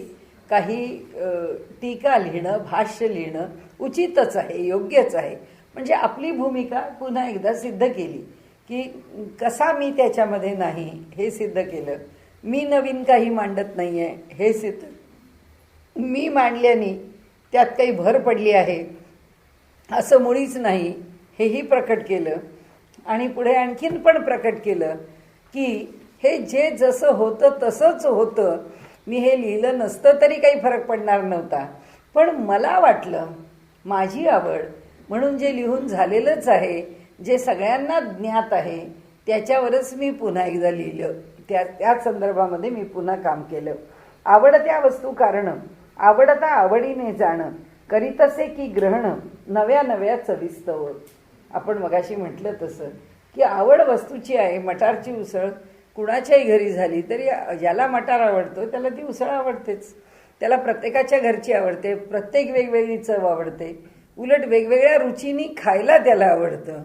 [SPEAKER 1] काही टीका लिहिणं, भाष्य लिहिणं उचितच आहे, योग्यच आहे. म्हणजे आपली भूमिका पुन्हा एकदा सिद्ध केली की कसा मी त्याच्यामध्ये नाही हे सिद्ध केलं. मी नवीन काही मांडत नाही आहे हे सिद्ध, मी मांडल्याने त्यात काही भर पडली आहे असं मुळीच नाही हेही प्रकट केलं. आणि पुढे आणखीन पण प्रकट केलं की हे जे जसं होतं तसंच होतं. मी हे लिहिलं नसतं तरी काही फरक पडणार नव्हता, पण मला वाटलं माझी आवड म्हणून जे लिहून झालेलंच आहे, जे सगळ्यांना ज्ञात आहे, त्याच्यावरच मी पुन्हा एकदा लिहिलं. त्याच संदर्भामध्ये मी पुन्हा काम केलं. आवडत्या वस्तू कारणं, आवडता आवडीने जाणं, करीतसे की ग्रहण नव्या नव्या चविस्तव. आपण मगाशी म्हटलं तसं की आवड वस्तूची आहे. मटारची उसळ कुणाच्याही घरी झाली तरी ज्याला मटार आवडतो त्याला ती उसळ आवडतेच. त्याला प्रत्येकाच्या घरची आवडते, प्रत्येक वेगवेगळी चव आवडते. उलट वेगवेगळ्या रुचीनी खायला त्याला आवडतं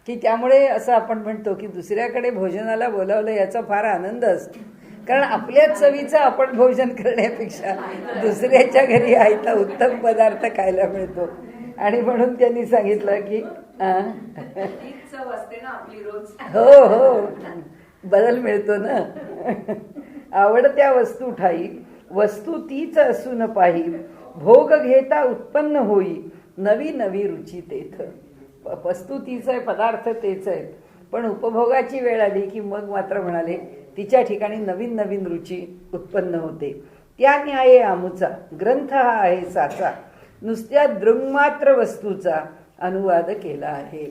[SPEAKER 1] की त्यामुळे असं आपण म्हणतो की दुसऱ्याकडे भोजनाला बोलावलं याचा फार आनंद असतो. कारण आपल्या चवीचं आपण भोजन करण्यापेक्षा दुसऱ्याच्या घरी आयता उत्तम पदार्थ खायला मिळतो. आणि म्हणून त्यांनी सांगितलं की हो हो बदल मिळतो ना. आवडत्या वस्तू ठाई, वस्तू तीच असून पाही, भोग घेता उत्पन्न होई, नवी नवी रुची तेथ. वस्तू तीच आहे, पदार्थ तेच आहे, पण उपभोगाची वेळ आली की मग मात्र म्हणाले तिच्या ठिकाणी नवीन नवीन रुची उत्पन्न होते. त्या न्याये आमुचा ग्रंथ हा आहे साचा, नुसत्या दृंगमात्र वस्तूचा अनुवाद केला आहे.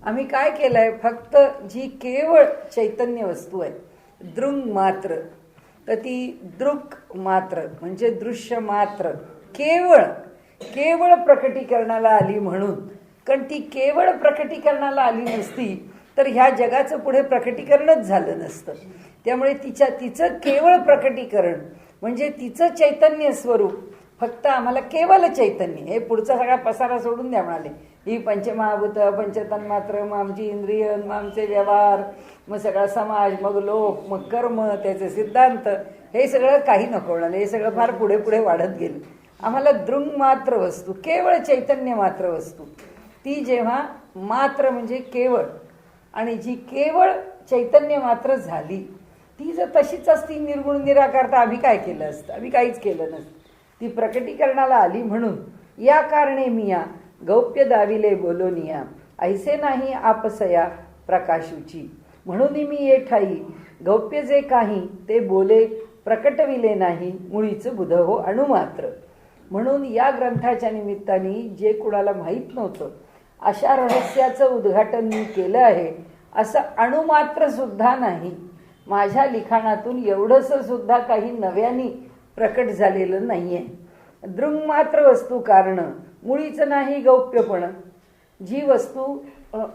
[SPEAKER 1] आम्ही काय केलंय, फक्त जी केवळ चैतन्य वस्तू आहे दृंग मात्र, तर ती दृक मात्र म्हणजे दृश्य मात्र, केवळ केवळ प्रकटीकरणाला आली म्हणून. कारण ती केवळ प्रकटीकरणाला आली नसती तर ह्या जगाचं पुढे प्रकटीकरणच झालं नसतं. त्यामुळे तिचं केवळ प्रकटीकरण म्हणजे तिचं चैतन्य स्वरूप, फक्त आम्हाला केवळ चैतन्य, हे पुढचा सगळा पसारा सोडून द्या म्हणाले. ही पंचमहाभूत, पंचतन्मात्र, मग आमची इंद्रिय, मग आमचे व्यवहार, मग सगळा समाज, मग लोक, मग कर्म, त्याचे सिद्धांत, हे सगळं काही नको म्हणाले. हे सगळं फार पुढे पुढे वाढत गेलं. आम्हाला दृंग मात्र वस्तू, केवळ चैतन्य मात्र वस्तू, ती जेव्हा मात्र म्हणजे केवळ, आणि जी केवळ चैतन्य मात्र झाली ती जर तशीच असती निर्गुण निराकार, तर आम्ही काय केलं असतं? आम्ही काहीच केलं नसतं. ती प्रकटीकरणाला आली म्हणून या कारणे मिया गौप्य दाविले बोलोनिया, ऐसे नाही आपसया प्रकाशूची. म्हणून मी ये ठाई गौप्य जे काही ते बोले प्रकटविले नाही, मुळीच बुध हो अणुमात्र. म्हणून या ग्रंथाच्या निमित्ताने जे कुणाला माहीत नव्हतं अशा रहस्याचं उद्घाटन मी केलं आहे. असं अणुमात्र सुद्धा नाही, माझ्या लिखाणातून एवढंसं सुद्धा काही नव्याने प्रकट झालेलं नाहीये. दृंगमात्र वस्तू कारण, मुळीच नाही गौप्यपण. जी वस्तू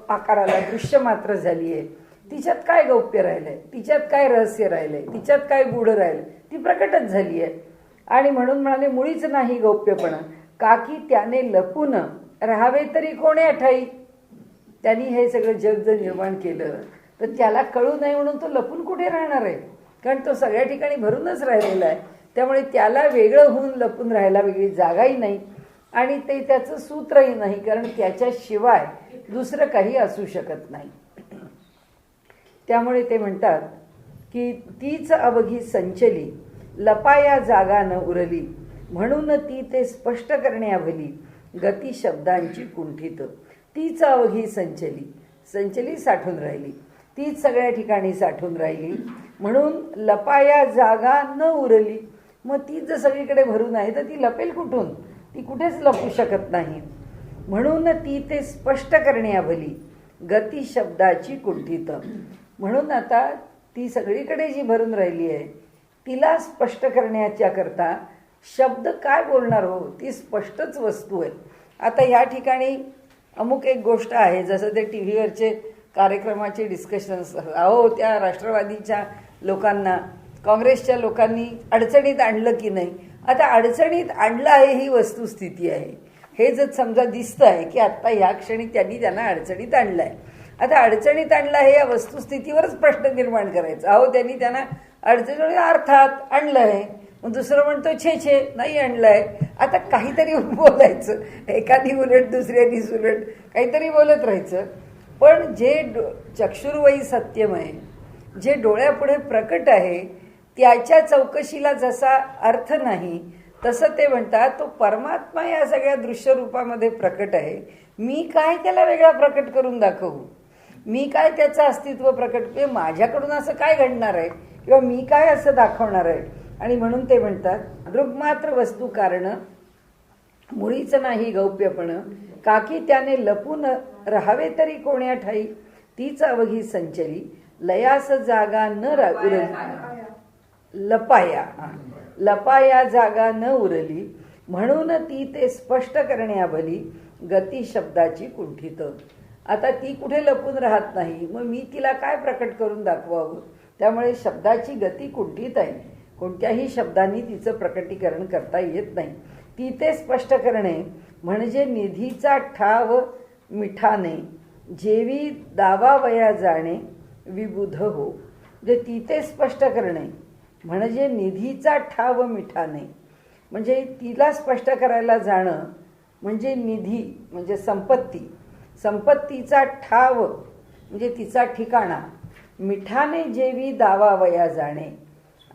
[SPEAKER 1] आकाराला दृश्य मात्र झाली आहे तिच्यात काय गौप्य राहिलंय, तिच्यात काय रहस्य राहिलंय, तिच्यात काय गूढ राहिलंय, ती प्रकटच झाली आहे. आणि म्हणून म्हणाले मुळीच नाही गौप्यपण, का की त्याने लपून राहावे तरी कोणे ठाई. त्यांनी हे सगळं जग जर निर्माण केलं तर त्याला कळू नये म्हणून तो लपून कुठे राहणार आहे? कारण तो सगळ्या ठिकाणी भरूनच राहिलेला आहे. त्यामुळे त्याला वेगळं होऊन लपून राहायला वेगळी जागाही नाही आणि ते त्याचं सूत्रही नाही, कारण त्याच्याशिवाय दुसरं काही असू शकत नाही. त्यामुळे ते म्हणतात की तीच अवघी संचली, लपाया जागा न उरली, म्हणून ती ते स्पष्ट करण्याभली, गती शब्दांची कुंठित. तीच अवघी संचली, संचली साठून राहिली, तीच सगळ्या ठिकाणी साठून राहिली, म्हणून लपाया जागा न उरली. मग ती जर सगळीकडे भरून आहे तर ती लपेल कुठून? ती कुठेच लपू शकत नाही. म्हणून ती ते स्पष्ट करण्याभली, गती शब्दाची कुंठित. म्हणून आता ती सगळीकडे जी भरून राहिली आहे तिला स्पष्ट करण्याच्या करता शब्द काय बोलणार हो? ती स्पष्टच वस्तू आहे. आता या ठिकाणी अमुक एक गोष्ट आहे, जसं ते टी व्हीवरचे कार्यक्रमाचे डिस्कशन्स, अहो त्या राष्ट्रवादीच्या लोकांना, काँग्रेसच्या लोकांनी अडचणीत आणलं की नाही. आता अडचणीत आणलं आहे ही वस्तुस्थिती आहे. हे जर समजा दिसतं आहे की आत्ता ह्या क्षणी त्यांना अडचणीत आणलं आहे. आता अडचणीत आणलं आहे या वस्तुस्थितीवरच प्रश्न निर्माण करायचा. अहो त्यांनी त्यांना अडचणी अर्थात आणलंय. मग दुसरं म्हणतो छे छे नाही आणलंय. आता काहीतरी बोलायचं, एखादी उलट दुसऱ्यानी उलट काहीतरी बोलत राहायचं. पण जे चक्षुर्वयी सत्यम आहे, जे डोळ्यापुढे प्रकट आहे, त्याच्या चौकशीला जसा अर्थ नाही तसं ते म्हणतात तो परमात्मा या सगळ्या दृश्य रूपामध्ये प्रकट आहे. मी काय त्याला वेगळा प्रकट करून दाखवू? मी काय त्याचं अस्तित्व प्रकट, माझ्याकडून असं काय घडणार आहे किंवा मी काय असं दाखवणार आहे? आणि म्हणून ते म्हणतात दृग्मात्र वस्तू कारण मुळीच नाही गौप्यपण, काकी त्याने लपून राहावे तरी कोण्या ठाई, तीच अवघी संचरी लयास जागा न उरली, लपाया जागा न उरली, म्हणून ती ते स्पष्ट करण्याभली गती शब्दाची कुंठित. आता ती कुठे लपून राहत नाही, मग मी तिला काय प्रकट करून दाखवावं? त्यामुळे शब्दाची गती कुंठित आहे. कोणत्याही शब्दांनी तिचं प्रकटीकरण करता येत नाही. ती ते स्पष्ट करणे म्हणजे निधीचा ठाव मिठाने, जेवी दावावया जाणे विबुध हो. म्हणजे ती ते स्पष्ट करणे म्हणजे निधीचा ठाव मिठाने, म्हणजे तिला स्पष्ट करायला जाणं म्हणजे निधी म्हणजे संपत्ती, संपत्तीचा ठाव म्हणजे तिचा ठिकाणा, मिठाने जेवी दावावया जाणे.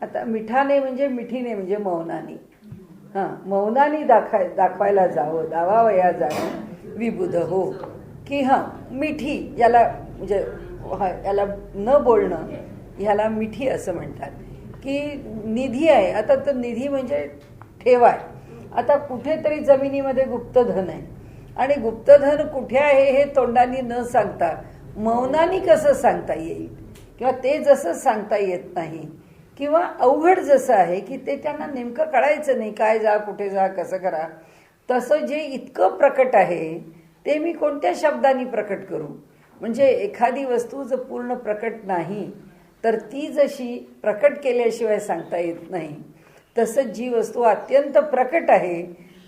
[SPEAKER 1] आता मिठाने म्हणजे मिठीने म्हणजे मौनाने, मौनाने दाखवायला जावं, दावावया जाणं विबुध हो. की मिठी याला म्हणजे याला न बोलणं ह्याला मिठी असं म्हणतात. की निधी आहे, आता तर निधी म्हणजे ठेवाय. आता कुठेतरी जमिनीमध्ये गुप्तधन आहे आणि गुप्तधन कुठे आहे हे तोंडाने न सांगता मौनाने कसं सांगता येईल, किंवा ते जसं सांगता येत नाही, किंवा अवघड जसं आहे की ते त्यांना नेमकं कळायचं नाही, काय जा कुठे जा कसं करा. तसं जे इतकं प्रकट आहे ते मी कोणत्या शब्दांनी प्रकट करू? म्हणजे एखादी वस्तू जर पूर्ण प्रकट नाही तर ती जशी प्रकट केल्याशिवाय सांगता येत नाही, तसंच जी वस्तू अत्यंत प्रकट आहे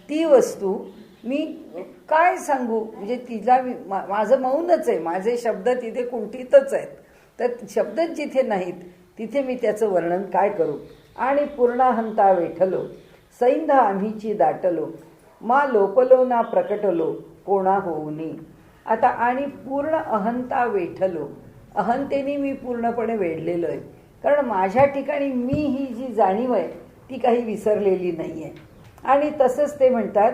[SPEAKER 1] ती वस्तू मी काय सांगू? म्हणजे तिला माझं मौनच आहे, माझे शब्द तिथे कुंठितच आहेत. तर शब्दच जिथे नाहीत तिथे मी त्याचं वर्णन काय करू? आणि पूर्णाहंता वेठलो सैंध आम्हीची दाटलो, मा लोपलो ना प्रकटलो कोणा होऊनी. आता आणि पूर्ण अहंता वेठलो, अहंतेने मी पूर्णपणे वेढलेलो आहे. कारण माझ्या ठिकाणी मी ही जी जाणीव आहे ती काही विसरलेली नाही आहे. आणि तसंच ते म्हणतात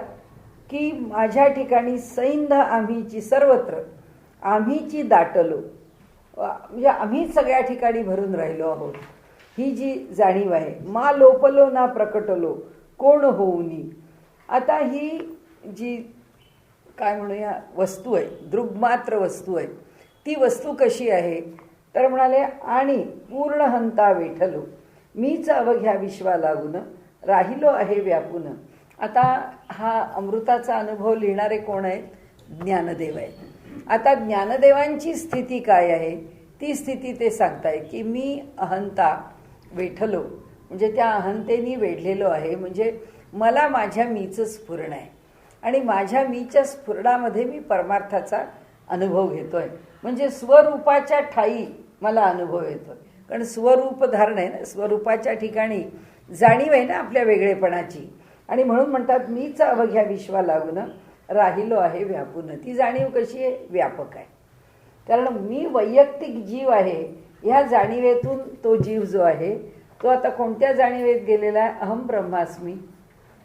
[SPEAKER 1] की माझ्या ठिकाणी सैंध आम्हीची, सर्वत्र आम्हीची दाटलो, म्हणजे आम्हीच सगळ्या ठिकाणी भरून राहिलो आहोत, ही जी जाणीव आहे. मा लोपलो ना प्रकटलो कोण होऊनी. आता ही जी काय म्हणूया वस्तू आहे, दृग्मात्र वस्तू आहे, ती वस्तू कशी आहे तर म्हणाले आणि पूर्ण हंता वेठलो, मीच अवघ्या विश्वा लागून राहिलो आहे व्यापून. आता हा अमृताचा अनुभव लिहिणारे कोण आहेत? ज्ञानदेव आहेत. आता ज्ञानदेवांची स्थिती काय आहे ती स्थिती ते सांगताय की मी अहंता वेठलो, म्हणजे त्या अहंतेनी वेढलेलो आहे. म्हणजे मला माझ्या मीचं स्फुरण आहे आणि माझ्या मीच्या स्फुरणामध्ये मी परमार्थाचा अनुभव घेतोय. म्हणजे स्वरूपाच्या ठाई मला अनुभव येतोय. कारण स्वरूप धारण आहे ना, स्वरूपाच्या ठिकाणी जाणीव आहे ना आपल्या वेगळेपणाची. आणि म्हणून म्हणतात मीच अवघ्या विश्वा लागून राहिलो आहे व्यापून. ती जाणीव कशी आहे? व्यापक आहे. कारण मी वैयक्तिक जीव आहे, ह्या जाणीवेतून तो जीव जो आहे तो आता कोणत्या जाणीवेत गेलेला आहे? अहम ब्रह्मास्मी,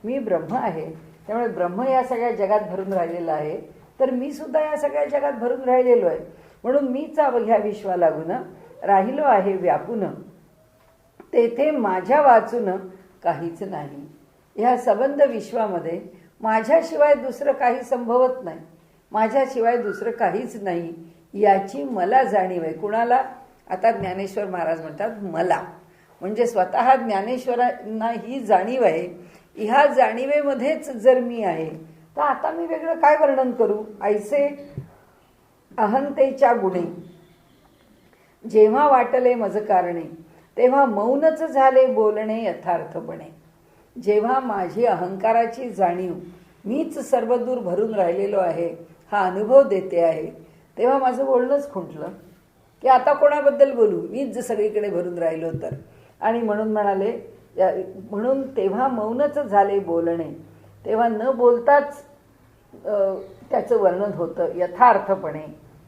[SPEAKER 1] मी ब्रह्म आहे. त्यामुळे ब्रह्म या सगळ्या जगात भरून राहिलेला आहे, तर मी सुद्धा या सगळ्या जगात भरून राहिलेलो आहे. म्हणून मीच अवघ्या विश्वा लागून राहिलो आहे व्यापून, तेथे माझ्या वाचून काहीच नाही. ह्या सबंध विश्वामध्ये माझ्याशिवाय दुसरं काही संभवत नाही, माझ्याशिवाय दुसरं काहीच नाही याची मला जाणीव आहे. कुणाला? आता ज्ञानेश्वर महाराज म्हणतात मला, म्हणजे स्वतः ज्ञानेश्वरांना ही जाणीव आहे. ह्या जाणीवेमध्येच जर मी आहे तर आता मी वेगळं काय वर्णन करू? ऐसे अहंतेच्या गुणे जेव्हा वाटले मज कारणे, तेव्हा मौनच झाले बोलणे यथार्थपणे. जेव्हा माझी अहंकाराची जाणीव मीच सर्वदूर भरून राहिलेलो आहे हा अनुभव देते आहे, तेव्हा माझं बोलणंच खुंटलं की आता कोणाबद्दल बोलू? मीच जर सगळीकडे भरून राहिलो तर. आणि म्हणून म्हणाले, म्हणून तेव्हा मौनच झाले बोलणे. तेव्हा न बोलताच त्याचं वर्णन होतं यथार्थपणे,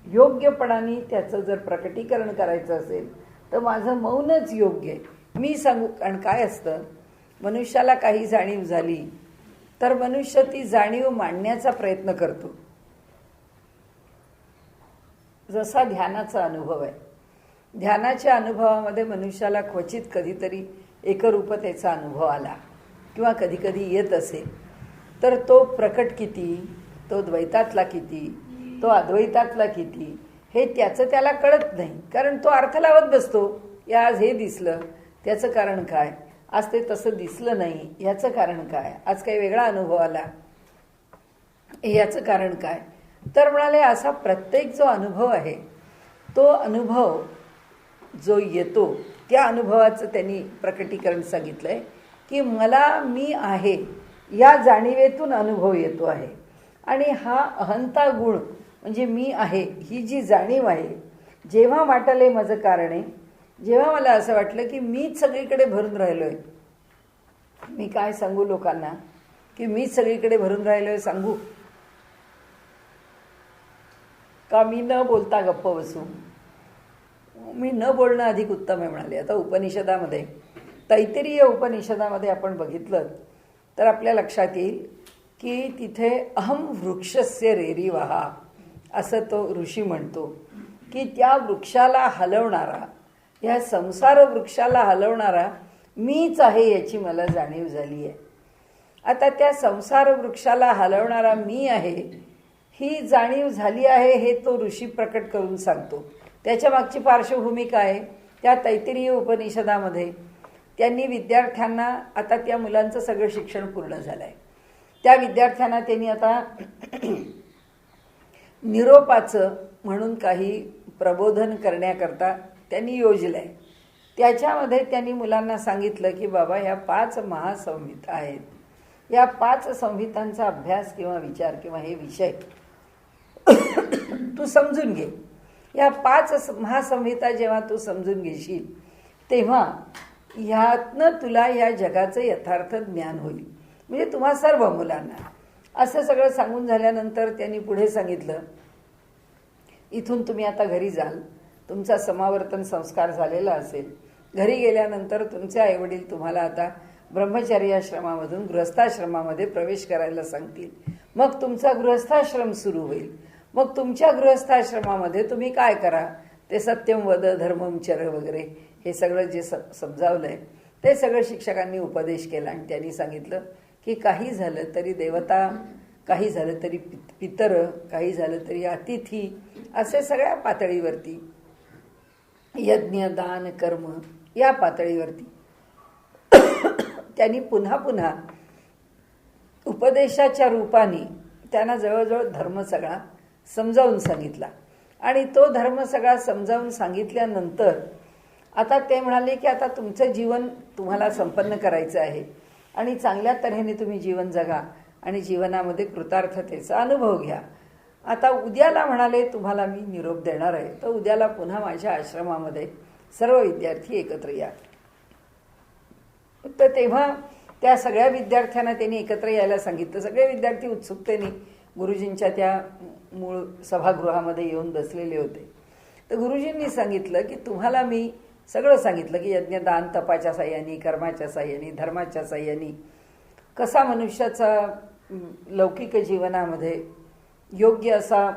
[SPEAKER 1] योग्यपणाने. त्याचं जर प्रकटीकरण करायचं असेल तर माझं मौनच योग्य आहे. मी सांगू. कारण काय असतं, मनुष्याला काही जाणीव झाली तर मनुष्य ती जाणीव मांडण्याचा प्रयत्न करतो. जसा ध्यानाचा अनुभव आहे, ध्यानाच्या अनुभवामध्ये मनुष्याला क्वचित कधीतरी एकरूपतेचा अनुभव आला किंवा कधी कधी येत असेल, तर तो प्रकट किती, तो द्वैतातला किती, तो अद्वैतातला किती, हे त्याचं त्याला कळत नाही. कारण तो अर्थ लावत बसतो. या आज हे दिसलं, त्याचं कारण काय, आज ते तसं दिसलं नाही, याचं कारण काय, आज काही वेगळा अनुभव आला, याचं कारण काय. तर म्हणाले असा प्रत्येक जो अनुभव आहे, तो अनुभव जो येतो त्या अनुभवाचं त्यांनी प्रकटीकरण सांगितलंय की मला मी आहे या जाणीवेतून अनुभव येतो आहे. आणि हा अहंता गुण म्हणजे मी आहे ही जी जाणीव आहे, जेव्हा वाटले माझं कारण आहे, जेव्हा मला असं वाटलं की मीच सगळीकडे भरून राहिलोय, मी काय सांगू लोकांना की मीच सगळीकडे भरून राहिलोय सांगू, का मी न बोलता गप्प बसू. मी न बोलणं अधिक उत्तम आहे म्हणाले. आता उपनिषदामध्ये, तैत्तिरीय उपनिषदामध्ये आपण बघितलं तर आपल्या लक्षात येईल की तिथे अहम वृक्षस्य रेरिवहा असं तो ऋषी म्हणतो की त्या वृक्षाला हलवणारा, या संसार वृक्षाला हलवणारा मीच आहे याची मला जाणीव झाली आहे. आता त्या संसार वृक्षाला हलवणारा मी आहे ही जाणीव झाली आहे हे तो ऋषी प्रकट करून सांगतो. त्याच्या मागची पार्श्वभूमी काय, त्या तैत्तिरीय उपनिषदामध्ये त्यांनी विद्यार्थ्यांना, आता त्या मुलांचं सगळं शिक्षण पूर्ण झालं आहे, त्या विद्यार्थ्यांना त्यांनी आता निरोपाचं म्हणून काही प्रबोधन करण्याकरता त्यांनी योजलं आहे. त्याच्यामध्ये त्यांनी मुलांना सांगितलं की बाबा ह्या 5 महासंहिता आहेत, या 5 संहितांचा अभ्यास किंवा विचार किंवा हे विषय तू समजून घे. या 5 महासंहिता जेव्हा तू समजून घेशील तेव्हा ह्यातनं तुला या जगाचं यथार्थ ज्ञान होईल. म्हणजे तुम्हा सर्व मुलांना असं सगळं सांगून झाल्यानंतर त्यांनी पुढे सांगितलं, इथून तुम्ही आता घरी जाल, तुमचा समावर्तन संस्कार झालेला असेल, घरी गेल्यानंतर तुमचे आईवडील तुम्हाला आता ब्रह्मचर्य आश्रमामधून गृहस्थाश्रमामध्ये प्रवेश करायला सांगतील. मग तुमचा गृहस्थाश्रम सुरू होईल. मग तुमच्या गृहस्थाश्रमामध्ये तुम्ही काय करा, ते सत्यम वद धर्मम चर वगैरे हे सगळं जे समजावलंय ते सगळं शिक्षकांनी उपदेश केला. आणि त्यांनी सांगितलं की काही झालं तरी देवता, काही झालं तरी पितर, काही झालं तरी अतिथी, असे सगळ्या पातळीवरती, यज्ञ दान कर्म या पातळीवरती त्यांनी पुन्हा पुन्हा उपदेशाच्या रूपाने त्यांना जवळजवळ धर्म सगळा समजावून सांगितला. आणि तो धर्म सगळा समजावून सांगितल्यानंतर आता ते म्हणाले की आता तुमचं जीवन तुम्हाला संपन्न करायचं आहे आणि चांगल्या तऱ्हेने तुम्ही जीवन जगा आणि जीवनामध्ये कृतार्थतेचा अनुभव घ्या. आता उद्याला म्हणाले तुम्हाला मी निरोप देणार आहे, तर उद्याला पुन्हा माझ्या आश्रमामध्ये सर्व विद्यार्थी एकत्र या. तर तेव्हा त्या सगळ्या विद्यार्थ्यांना त्यांनी एकत्र यायला सांगितलं. सगळे विद्यार्थी उत्सुकतेने गुरुजींच्या त्या मूळ सभागृहामध्ये येऊन बसलेले होते. तर गुरुजींनी सांगितलं की तुम्हाला मी सगळं सांगितलं की यज्ञदान तपाच्या साह्याने, कर्माच्या साह्याने, धर्माच्या साह्याने कसा मनुष्याचा लौकिक जीवनामध्ये योग्य असा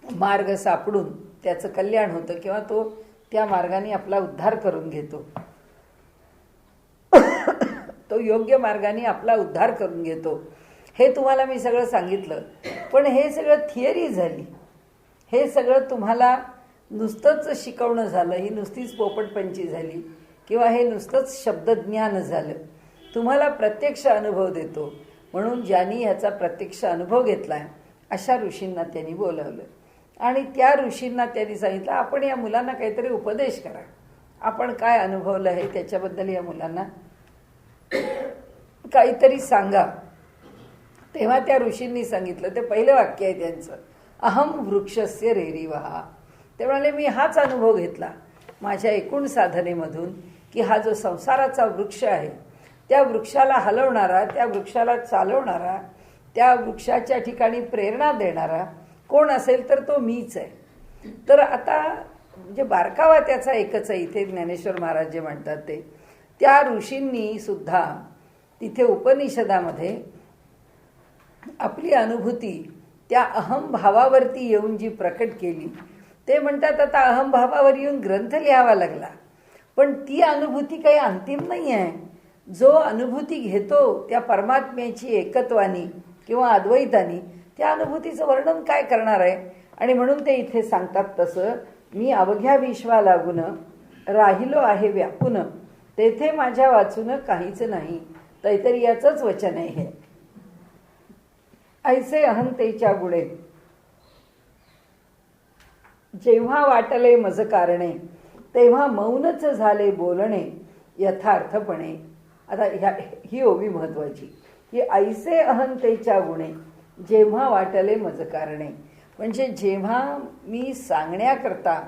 [SPEAKER 1] मार्ग सापडून त्याचं कल्याण होतं किंवा तो त्या मार्गाने आपला उद्धार करून घेतो, तो योग्य मार्गाने आपला उद्धार करून घेतो, हे तुम्हाला मी सगळं सांगितलं. पण हे सगळं थिअरी झाली, हे सगळं तुम्हाला नुसतंच शिकवणं झालं, ही नुसतीच पोपटपंची झाली किंवा हे नुसतंच शब्दज्ञान झालं. तुम्हाला प्रत्यक्ष अनुभव देतो. म्हणून ज्यांनी ह्याचा प्रत्यक्ष अनुभव घेतलाय अशा ऋषींना त्यांनी बोलावलं आणि त्या ऋषींना त्यांनी सांगितलं आपण या मुलांना काहीतरी उपदेश करा, आपण काय अनुभवलं आहे त्याच्याबद्दल या मुलांना काहीतरी सांगा. तेव्हा त्या ऋषींनी सांगितलं, ते पहिलं वाक्य आहे त्यांचं, अहम वृक्षस्य रेरिवहा. ते म्हणाले मी हाच अनुभव घेतला माझ्या एकूण साधनेमधून की हा जो संसाराचा वृक्ष आहे, त्या वृक्षाला हलवणारा, त्या वृक्षाला चालवणारा, त्या वृक्षाच्या ठिकाणी प्रेरणा देणारा कोण असेल तर तो मीच आहे. तर आता म्हणजे बारकावा त्याचा एकच आहे. इथे ज्ञानेश्वर महाराज जे म्हणतात ते, त्या ऋषींनी सुद्धा तिथे उपनिषदामध्ये आपली अनुभूती त्या अहमभावावरती येऊन जी प्रकट केली, ते म्हणतात आता अहमभावावर येऊन ग्रंथ लिहावा लागला, पण ती अनुभूती काही अंतिम नाही आहे. जो अनुभूती घेतो त्या परमात्म्याची एकत्वानी किंवा अद्वैतानी, त्या अनुभूतीचं वर्णन काय करणार आहे. आणि म्हणून ते इथे सांगतात तसं, मी अवघ्या विश्वा लागून राहिलो आहे व्यापून, तेथे माझ्या वाचून काहीच नाही. तैतरीयाचंच वचन आहे हे. ऐसे अहंतेच्या गुणे जेव्हा वाटले मज कारणे, तेव्हा मौनच झाले बोलणे यथार्थपणे. आता ही ओवी महत्वाची, की ऐसे अहंतेच्या गुणे जेव्हा वाटले मज कारणे, म्हणजे जेव्हा मी सांगण्याकरता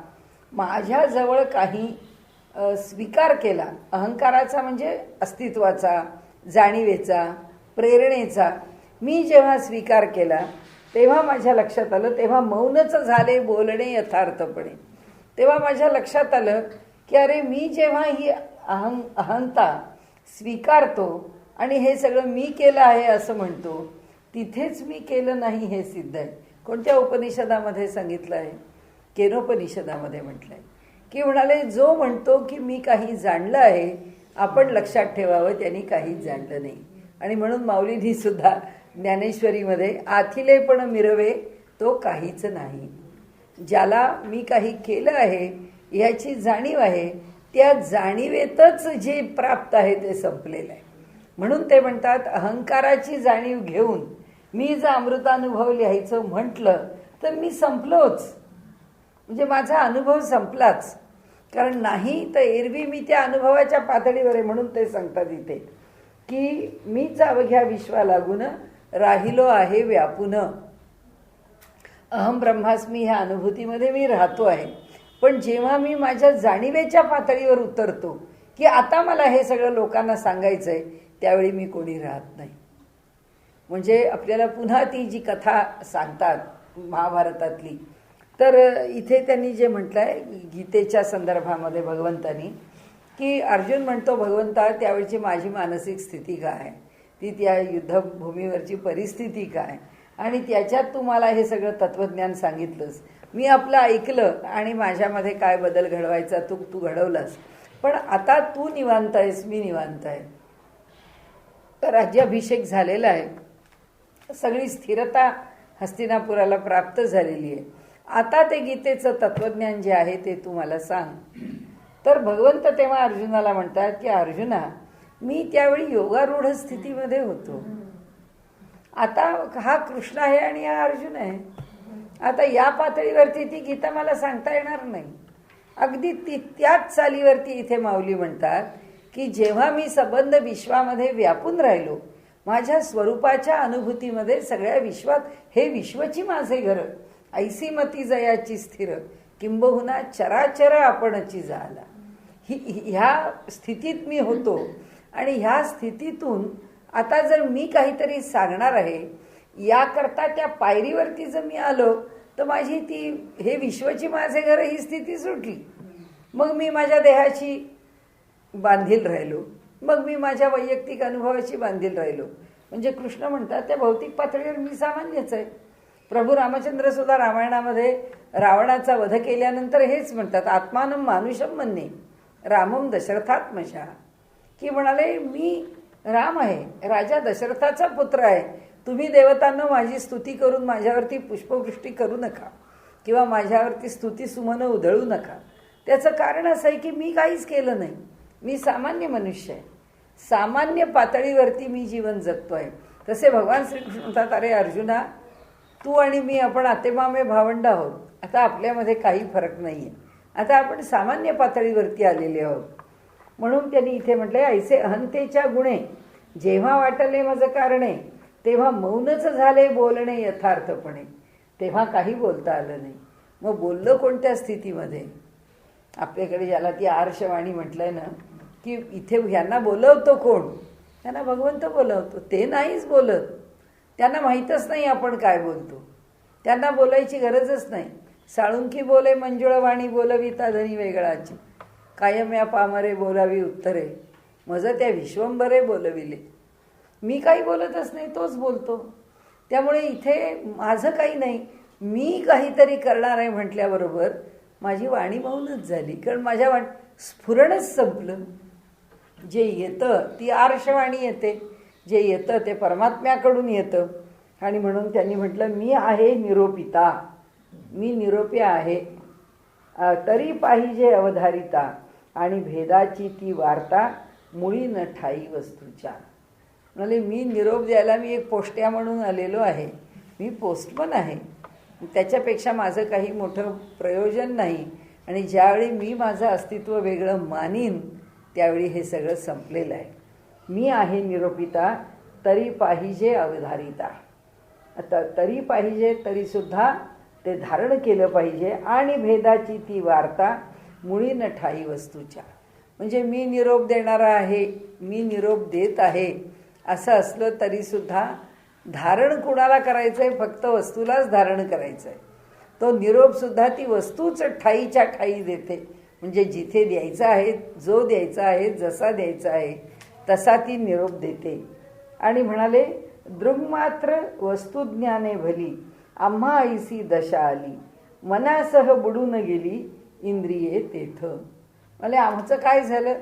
[SPEAKER 1] माझ्याजवळ काही स्वीकार केला, अहंकाराचा म्हणजे अस्तित्वाचा, जाणीवेचा, प्रेरणेचा मी जेव्हा स्वीकार केला, तेव्हा माझ्या लक्षात आलं, तेव्हा मौनच झाले बोलणे यथार्थपणे. तेव्हा माझ्या लक्षात आलं की अरे मी जेव्हा ही अहंता स्वीकारतो आणि हे सगळं मी केलं आहे असं म्हणतो, तिथेच मी केलं नाही हे सिद्ध आहे. कोणत्या उपनिषदामध्ये सांगितलं आहे? केनोपनिषदामध्ये म्हटलं आहे की म्हणाले, जो म्हणतो की मी काही जाणलं आहे, आपण लक्षात ठेवावं त्यांनी काहीच जाणलं नाही. आणि म्हणून माऊलींनी सुद्धा ज्ञानेश्वरीमध्ये आथिले पण मिरवे तो काहीच नाही. ज्याला मी काही केलं आहे याची जाणीव आहे, त्या जाणीवेतच जे प्राप्त आहे ते संपलेलं आहे. म्हणून ते म्हणतात, अहंकाराची जाणीव घेऊन मी जर अमृतानुभव लिहायचं म्हटलं तर मी संपलोच, म्हणजे माझा अनुभव संपलाच. कारण नाही तर एरवी मी त्या अनुभवाच्या पातळीवर आहे. म्हणून ते सांगतात इथे की मीच अवघ्या विश्वा लागून राहिलो आहे व्यापून. अहम ब्रह्मास्मी ह्या अनुभूतीमध्ये मी राहतो आहे, पण जेव्हा मी माझ्या जाणीवेच्या पातळीवर उतरतो की आता मला हे सगळं लोकांना सांगायचं आहे, त्यावेळी मी कोणी राहत नाही. म्हणजे आपल्याला पुन्हा ती जी कथा सांगतात महाभारतातली, तर इथे त्यांनी जे म्हटलं आहे गीतेच्या संदर्भामध्ये भगवंतानी, की अर्जुन म्हणतो भगवंता त्यावेळची माझी मानसिक स्थिती काय, ती त्या युद्धभूमीवरची परिस्थिती काय, आणि त्याच्यात तू मला हे सगळं तत्त्वज्ञान सांगितलंस, मी आपलं ऐकलं आणि माझ्यामध्ये काय बदल घडवायचा तू घडवलास, पण आता तू निवांत आहेस, मी निवांत आहे. राज्याभिषेक झालेला आहे, सगळी स्थिरता हस्तिनापुराला प्राप्त झालेली आहे. आता ते गीतेचं तत्त्वज्ञान जे आहे ते तू मला सांग. तर भगवंत तेव्हा अर्जुनाला म्हणतात की अर्जुना, मी त्यावेळी योगारूढ स्थितीमध्ये होतो. आता हा कृष्ण आहे आणि हा अर्जुन आहे. आता या पातळीवरती ती गीता मला सांगता येणार नाही. अगदी त्याच चालीवरती इथे माऊली म्हणतात की जेव्हा मी संबंध विश्वामध्ये व्यापून राहिलो, माझ्या स्वरूपाच्या अनुभूतीमध्ये सगळ्या विश्वात हे विश्वची माझे घर, ऐसी मती जयाची स्थिर, किंबहुना चराचर आपणची झाला. ह्या स्थितीत मी होतो आणि ह्या स्थितीतून आता जर मी काहीतरी सांगणार आहे, याकरता त्या पायरीवरती जर मी आलो तर माझी ती हे विश्वची माझे घर ही स्थिती सुटली. मग मी माझ्या देहाची बांधील राहिलो, मग मी माझ्या वैयक्तिक अनुभवाची बांधील राहिलो. म्हणजे कृष्ण म्हणतात त्या भौतिक पातळीवर मी सामान्यच आहे. प्रभू रामचंद्र सुद्धा रामायणामध्ये रावणाचा वध केल्यानंतर हेच म्हणतात, आत्मानं मानुषम म्हणणे रामम दशरथात्मशा, की म्हणाले मी राम आहे, राजा दशरथाचा पुत्र आहे. तुम्ही देवतांना माझी स्तुती करून माझ्यावरती पुष्पवृष्टी करू नका किंवा माझ्यावरती स्तुती सुमनं उधळू नका. त्याचं कारण असं आहे की मी काहीच केलं नाही, मी सामान्य मनुष्य आहे, सामान्य पातळीवरती मी जीवन जगतोय. तसे भगवान श्रीकृष्ण म्हणतात, अरे अर्जुना, तू आणि मी आपण आतेमामे भावंड आहोत. आता आपल्यामध्ये काही फरक नाही आहे, आता आपण सामान्य पातळीवरती आलेले आहोत. म्हणून त्यांनी इथे म्हटलंय, ऐसे अहंतेच्या गुणे जेव्हा वाटले मज कारणे, तेव्हा मौनच झाले बोलणे यथार्थपणे. तेव्हा काही बोलता आलं नाही. मग बोललं कोणत्या स्थितीमध्ये? आपल्याकडे ज्याला ती आर्षवाणी म्हटलंय ना, की इथे ह्यांना बोलवतो कोण? त्यांना भगवंत बोलवतो. ते नाहीच बोलत. त्यांना माहीतच नाही आपण काय बोलतो. त्यांना बोलायची गरजच नाही. साळुंकी बोले मंजुळवाणी बोलविता धनी वेगळाची, कायम या पामरे बोलावी उत्तरे, मज त्या विश्वंभरे बोलविले. मी काही बोलतच नाही, तोच बोलतो. त्यामुळे इथे माझं काही नाही. मी काहीतरी करणार आहे म्हटल्याबरोबर माझी वाणी मौनच झाली. कारण माझ्या स्फुरणच संपलं. जे येतं ती आर्षवाणी येते. जे येतं ते परमात्म्याकडून येतं. आणि म्हणून त्यांनी म्हटलं, मी आहे निरोपिता, मी निरोपी आहे. तरी पाहिजे अवधारिता, आणि भेदाची ती वार्ता मुळी न ठाई वस्तूच्या. म्हणजे मी निरोप द्यायला मी एक पोस्ट्या म्हणून आलेलो आहे. मी पोस्टमन आहे. त्याच्यापेक्षा माझं काही मोठं प्रयोजन नाही. आणि ज्यावेळी मी माझं अस्तित्व वेगळं मानीन त्यावेळी हे सगळं संपलेलं आहे. मी आहे निरोपिता, तरी पाहिजे अवधारिता. आता तरी पाहिजे, तरीसुद्धा ते धारण केलं पाहिजे. आणि भेदाची ती वार्ता मुळी न ठाई वस्तूच्या. म्हणजे मी निरोप देणारा आहे, मी निरोप देत आहे असं असलं तरीसुद्धा धारण कुणाला करायचं आहे? फक्त वस्तूलाच धारण करायचं आहे. तो निरोपसुद्धा ती वस्तूच ठाईच्या ठाई देते. म्हणजे जिथे द्यायचं आहे, जो द्यायचा आहे, जसा द्यायचा आहे तसा ती निरोप देते. आणि म्हणाले, दृग्मात्र वस्तुज्ञाने भली, आम्हा ऐसी दशा आली, मनासह बुडून गेली इंद्रिये तेथ. म्हणजे आमचं काय झालं?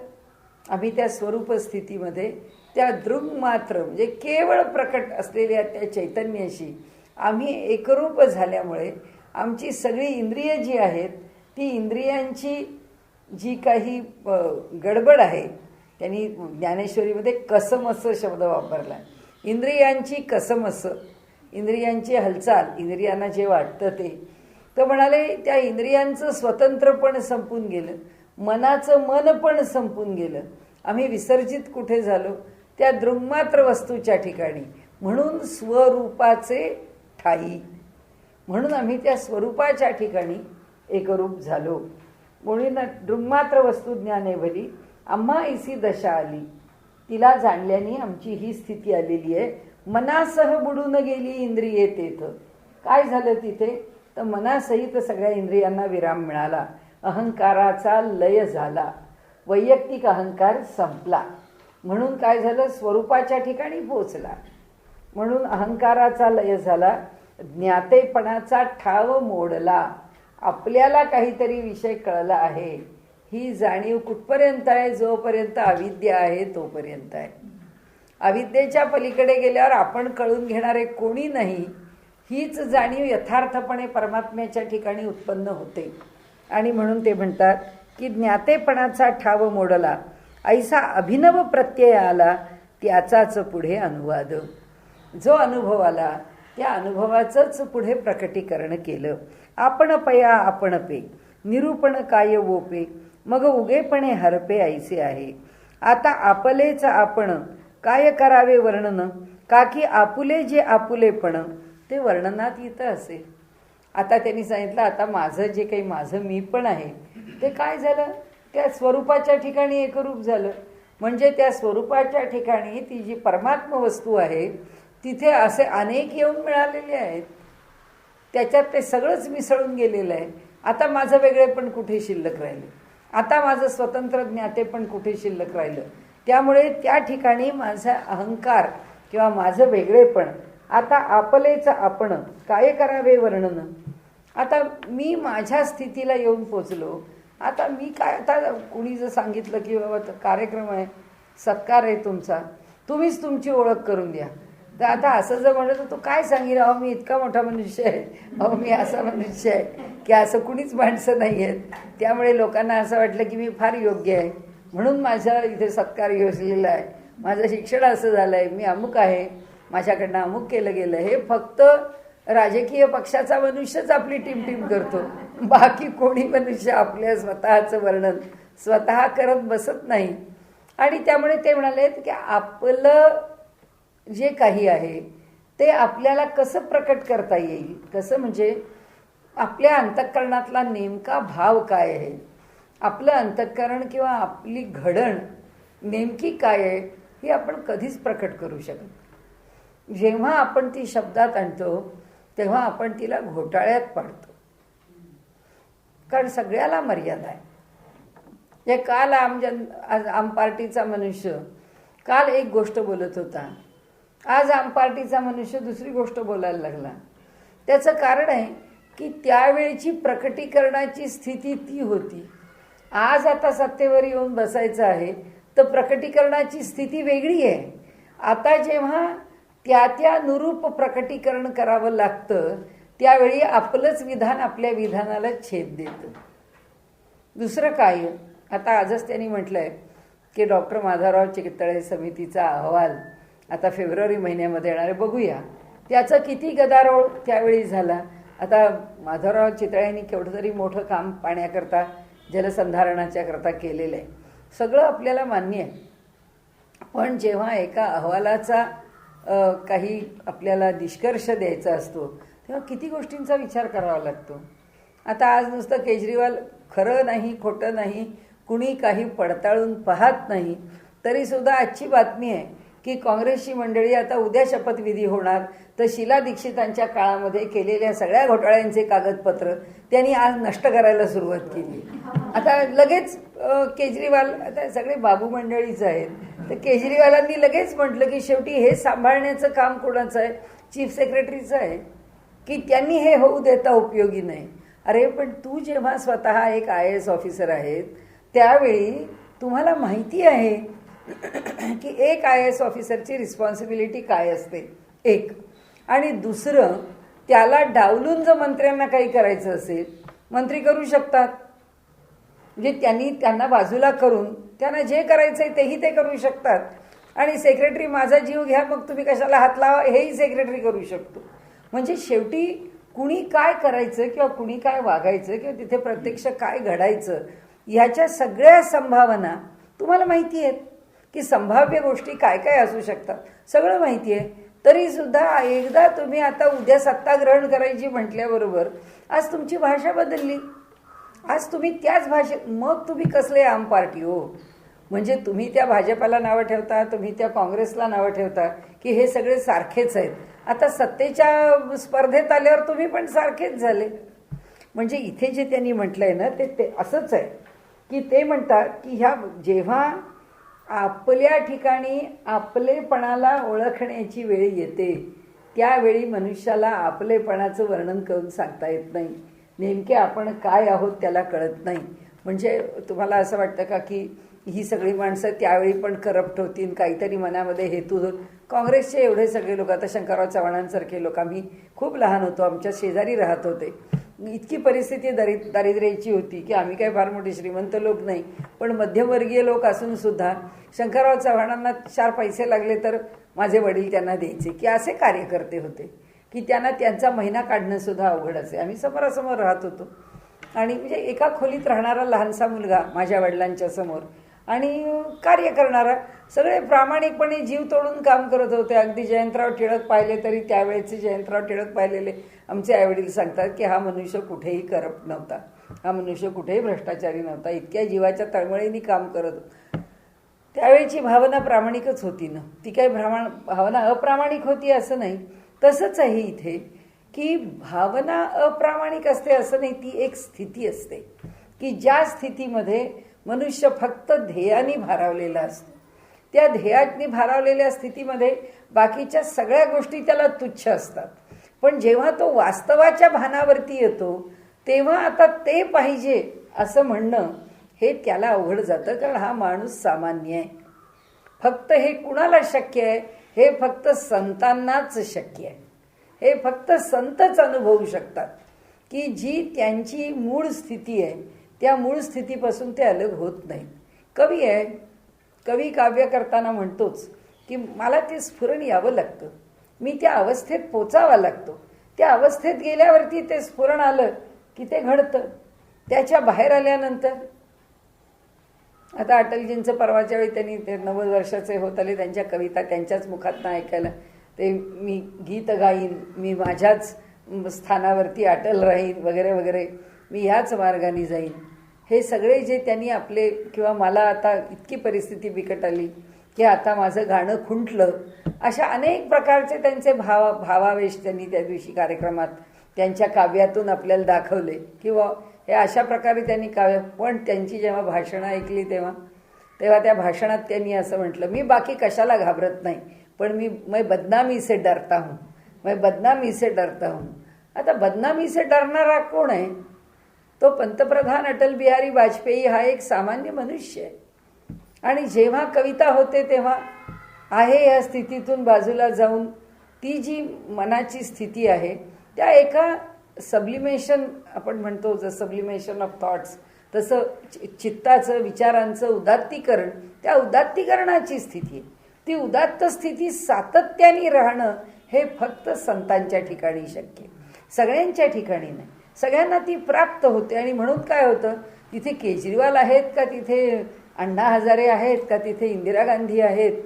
[SPEAKER 1] आम्ही त्या स्वरूप स्थितीमध्ये त्या दृग्मात्र म्हणजे केवळ प्रकट असलेल्या त्या चैतन्याशी आम्ही एकरूप झाल्यामुळे आमची सगळी इंद्रिय जी आहेत ती इंद्रियांची जी काही गडबड आहे, त्यांनी ज्ञानेश्वरीमध्ये कसमस शब्द वापरला. इंद्रियांची कसमस, इंद्रियांची हालचाल, इंद्रियांना जे वाटतं ते. तर म्हणाले त्या इंद्रियांचं स्वतंत्रपण संपून गेलं, मनाचं मन पण संपून गेलं. आम्ही विसर्जित कुठे झालो? त्या दृग्मात्र वस्तूच्या ठिकाणी. म्हणून स्वरूपाचे ठाई, म्हणून आम्ही त्या स्वरूपाच्या ठिकाणी एकरूप झालो. म्हणून दृग्मात्र वस्तुज्ञाने भली, आम्हा ऐसी दशा आली. तिला जाणल्याने आमची ही स्थिती आलेली आहे. मनासह बुडून गेली इंद्रिये तेथ. काय झालं तिथे? तर मनासहित सगळ्या इंद्रियांना विराम मिळाला. अहंकाराचा लय झाला. वैयक्तिक अहंकार संपला. म्हणून काय झालं? स्वरूपाच्या ठिकाणी पोचला. म्हणून अहंकाराचा लय झाला. ज्ञातेपणाचा ठाव मोडला. आपल्याला काहीतरी विषय कळला आहे ही जाणीव कुठपर्यंत आहे? जोपर्यंत अविद्या आहे तोपर्यंत आहे. अविद्येच्या पलीकडे गेल्यावर आपण कळून घेणारे कोणी नाही, हीच जाणीव यथार्थपणे परमात्म्याच्या ठिकाणी उत्पन्न होते. आणि म्हणून ते म्हणतात की ज्ञातेपणाचा ठाव मोडला, ऐसा अभिनव प्रत्यय आला, त्याचाच पुढे अनुवाद. जो अनुभव आला त्या अनुभवाचंच पुढे प्रकटीकरण केलं. आपण पया आपण पे, निरूपण काय वोपे, मग उगेपणे हरपे ऐसे आहे. आता आपलेच आपण, काय करावे वर्णन, काकी आपुले जे आपुलेपण ते वर्णनात येतं असे. आता त्यांनी सांगितलं, आता माझं जे काही माझं मी पण आहे ते काय झालं? त्या स्वरूपाच्या ठिकाणी एकरूप झालं. म्हणजे त्या स्वरूपाच्या ठिकाणी ती जी परमात्म वस्तू आहे तिथे असे अनेक येऊन मिळालेले आहेत. त्याच्यात ते सगळंच मिसळून गेलेलं आहे. आता माझं वेगळेपण कुठे शिल्लक राहिलं? आता माझं स्वतंत्र ज्ञातेपण कुठे शिल्लक राहिलं? त्यामुळे त्या ठिकाणी माझा अहंकार किंवा माझं वेगळेपण, आता आपलेच आपण, काय करावे वर्णन. आता मी माझ्या स्थितीला येऊन पोचलो. आता मी काय, आता कुणी जर सांगितलं की बाबा कार्यक्रम आहे, सत्कार आहे तुमचा, तुम्हीच तुमची ओळख करून द्या, तर आता असं जर म्हणलं तर तो काय सांगेल? अहो मी इतका मोठा मनुष्य आहे, अहो मी असा मनुष्य आहे, की असं कुणीच माणसं नाही आहेत. त्यामुळे लोकांना असं वाटलं की मी फार योग्य आहे म्हणून माझ्या इथे सत्कार योजलेला आहे, माझं शिक्षण असं झालं आहे, मी अमुक आहे, माझ्याकडनं अमुक केलं गेलं. हे फक्त राजकीय पक्षाचा मनुष्यच आपली टीम करतो. बाकी कोणी मनुष्य आपल्या स्वतःचं वर्णन स्वतः करत बसत नाही. आणि त्यामुळे ते म्हणाले की आपलं जे काही आहे ते आपल्याला कसं प्रकट करता येईल, कसं म्हणजे आपल्या अंतःकरणातला नेमका भाव काय आहे, आपलं अंतःकरण किंवा आपली घडण नेमकी काय आहे ही आपण कधीच प्रकट करू शकत. जेव्हा आपण ती शब्दात आणतो तेव्हा आपण तिला घोटाळ्यात पाडतो, कारण सगळ्याला मर्यादा आहे. जे काल आम पार्टीचा मनुष्य काल एक गोष्ट बोलत होता, आज आम पार्टीचा मनुष्य दुसरी गोष्ट बोलायला लागला. त्याचं कारण आहे की त्यावेळची प्रकटीकरणाची स्थिती ती होती. आज आता सत्तेवर येऊन बसायचं आहे तर प्रकटीकरणाची स्थिती वेगळी आहे. आता जेव्हा त्या नुरूप प्रकटीकरण करावं लागतं त्यावेळी आपलंच विधान आपल्या विधानाला छेद देतं. दुसरं काय, आता आजच त्यांनी म्हटलंय की डॉक्टर माधवराव चितळे समितीचा अहवाल आता फेब्रुवारी महिन्यामध्ये येणार आहे, बघूया. त्याचं किती गदारोळ त्यावेळी झाला. आता माधवराव चितळ्यांनी केवढं तरी मोठं काम पाण्याकरता जलसंधारणाच्या करता केलेलं आहे, सगळं आपल्याला मान्य आहे. पण जेव्हा एका अहवालाचा काही आपल्याला निष्कर्ष द्यायचा असतो तेव्हा किती गोष्टींचा विचार करावा लागतो. आता आज नुसतं केजरीवाल खरं नाही खोटं नाही कुणी काही पडताळून पाहत नाही, तरीसुद्धा आजची बातमी आहे की काँग्रेसची मंडळी आता उद्या शपथविधी होणार, तर शीला दीक्षितांच्या काळामध्ये केलेल्या सगळ्या घोटाळ्यांचे कागदपत्र त्यांनी आज नष्ट करायला सुरुवात केली. आता लगेच केजरीवाल, आता सगळे बाबू मंडळीच आहेत, तर केजरीवालांनी लगेच म्हटलं की शेवटी हे सांभाळण्याचं काम कोणाचं आहे, चीफ सेक्रेटरीचं आहे, की त्यांनी हे होऊ देता उपयोगी नाही. अरे पण तू जेव्हा स्वतः एक IAS ऑफिसर आहेत त्यावेळी तुम्हाला माहिती आहे की एक IAS ऑफिसरची रिस्पॉन्सिबिलिटी काय असते एक, आणि दुसरं त्याला डावलून जर मंत्र्यांना काही करायचं असेल मंत्री करू शकतात. म्हणजे त्यांना बाजूला करून त्यांना जे करायचंय तेही ते करू शकतात. आणि सेक्रेटरी माझा जीव घ्या मग तुम्ही कशाला हात लावा हेही सेक्रेटरी करू शकतो. म्हणजे शेवटी कुणी काय करायचं किंवा कुणी काय वागायचं किंवा तिथे प्रत्यक्ष काय घडायचं ह्याच्या सगळ्या संभावना तुम्हाला माहिती आहेत की संभाव्य गोष्टी काय काय असू शकतात, सगळं माहिती आहे. तरी सुद्धा एकदा तुम्ही आता उद्या सत्ता ग्रहण करायची म्हटल्याबरोबर आज तुमची भाषा बदलली. आज तुम्ही त्याच भाषेत, मग तुम्ही कसले आम पार्टी हो. म्हणजे तुम्ही त्या भाजपाला नावं ठेवता, तुम्ही त्या काँग्रेसला नावं ठेवता की हे सगळे सारखेच आहेत. आता सत्तेच्या स्पर्धेत आल्यावर तुम्ही पण सारखेच झाले. म्हणजे इथे जे त्यांनी म्हटलंय ना ते असंच आहे की ते म्हणतात की ह्या जेव्हा आपल्या ठिकाणी आपलेपणाला ओळखण्याची वेळ येते त्यावेळी मनुष्याला आपलेपणाचं वर्णन करून सांगता येत नाही. नेमके आपण काय आहोत त्याला कळत नाही. म्हणजे तुम्हाला असं वाटतं का की ही सगळी माणसं त्यावेळी पण करप्ट होती, काहीतरी मनामध्ये हेतू. काँग्रेसचे एवढे सगळे लोक, आता शंकरराव चव्हाणांसारखे लोक, आम्ही खूप लहान होतो, आमच्या शेजारी राहत होते, इतकी परिस्थिती दारिद्र्याची होती की आम्ही काही फार मोठे श्रीमंत लोक नाही, पण मध्यमवर्गीय लोक असून सुद्धा शंकरराव चव्हाणांना 4 पैसे लागले तर माझे वडील त्यांना द्यायचे, की असे कार्यकर्ते होते की त्यांना त्यांचा महिना काढणं सुद्धा अवघड असे. आम्ही समोरासमोर राहत होतो आणि म्हणजे एका खोलीत राहणारा लहानसा मुलगा माझ्या वडिलांच्या समोर आणि कार्य करणारा, सगळे प्रामाणिकपणे जीव तोडून काम करत होते. अगदी जयंतराव टिळक पाहिले तरी त्यावेळेचे जयंतराव टिळक पाहिलेले आमचे आईवडील सांगतात की हा मनुष्य कुठेही करप्ट नव्हता, हा मनुष्य कुठेही भ्रष्टाचारी नव्हता, इतक्या जीवाच्या तळमळीने काम करत होता. त्यावेळीची भावना प्रामाणिकच होती ना, ती काही भावना अप्रामाणिक होती असं नाही. तसंच आहे इथे की भावना अप्रामाणिक असते असं नाही, ती एक स्थिती असते की ज्या स्थितीमध्ये मनुष्य फक्त ध्येयाने भारावलेला असतो. त्या ध्येयाने भारावलेल्या स्थितीमध्ये बाकीच्या सगळ्या गोष्टी त्याला तुच्छ असतात. पण जेव्हा तो वास्तवाच्या भानावरती येतो तेव्हा आता ते पाहिजे असं म्हणणं हे त्याला अवघड जातं, कारण हा माणूस सामान्य आहे. फक्त हे कुणाला शक्य आहे, हे फक्त संतांनाच शक्य आहे. हे फक्त संतच अनुभवू शकतात की जी त्यांची मूळ स्थिती आहे त्या मूळ स्थितीपासून ते अलग होत नाहीत. कवी आहे, कवी काव्य करताना म्हणतोच की मला ते स्फुरण यावं लागतं, मी त्या अवस्थेत पोचावा लागतो. त्या अवस्थेत गेल्यावरती ते स्फुरण आलं की ते घडतं. त्याच्या बाहेर आल्यानंतर आता अटलजींचं परवाच्या वेळी त्यांनी ते 90 वर्षाचे होत आले, त्यांच्या कविता त्यांच्याच मुखातनं ऐकायला, ते मी गीत गाईन, मी माझ्याच स्थानावरती अटल राहीन वगैरे वगैरे, मी ह्याच मार्गाने जाईन. हे सगळे जे त्यांनी आपले, किंवा मला आता इतकी परिस्थिती बिकट आली की आता माझं गाणं खुंटलं, अशा अनेक प्रकारचे त्यांचे भावावेश त्यांनी त्या दिवशी कार्यक्रमात त्यांच्या काव्यातून आपल्याला दाखवले, किंवा हे अशा प्रकारे त्यांनी काव्य. पण त्यांची जेव्हा भाषणं ऐकली तेव्हा त्या भाषणात त्यांनी असं म्हटलं, मी बाकी कशाला घाबरत नाही, पण मैं बदनामी से डरता हूँ, मैं बदनामी से डरता हूँ. आता बदनामी से डरणारा कोण आहे? तो पंतप्रधान अटल बिहारी वाजपेयी हा एक सामान्य मनुष्य आहे. आणि जेव्हा कविता होते तेव्हा आहे या स्थितीतून बाजूला जाऊन ती जी मनाची स्थिती आहे त्या एका सब्लिमेशन, आपण म्हणतो जसं सब्लिमेशन ऑफ थॉट्स, तसं चित्ताचं, विचारांचं उदात्तीकरण, त्या उदात्तीकरणाची स्थिती आहे. ती उदात्त स्थिती सातत्याने राहणं हे फक्त संतांच्या ठिकाणी शक्य आहे, सगळ्यांच्या ठिकाणी नाही. सगळ्यांना ती प्राप्त होते. आणि म्हणून काय होतं, तिथे केजरीवाल आहेत का, तिथे अण्णा हजारे आहेत का, तिथे इंदिरा गांधी आहेत,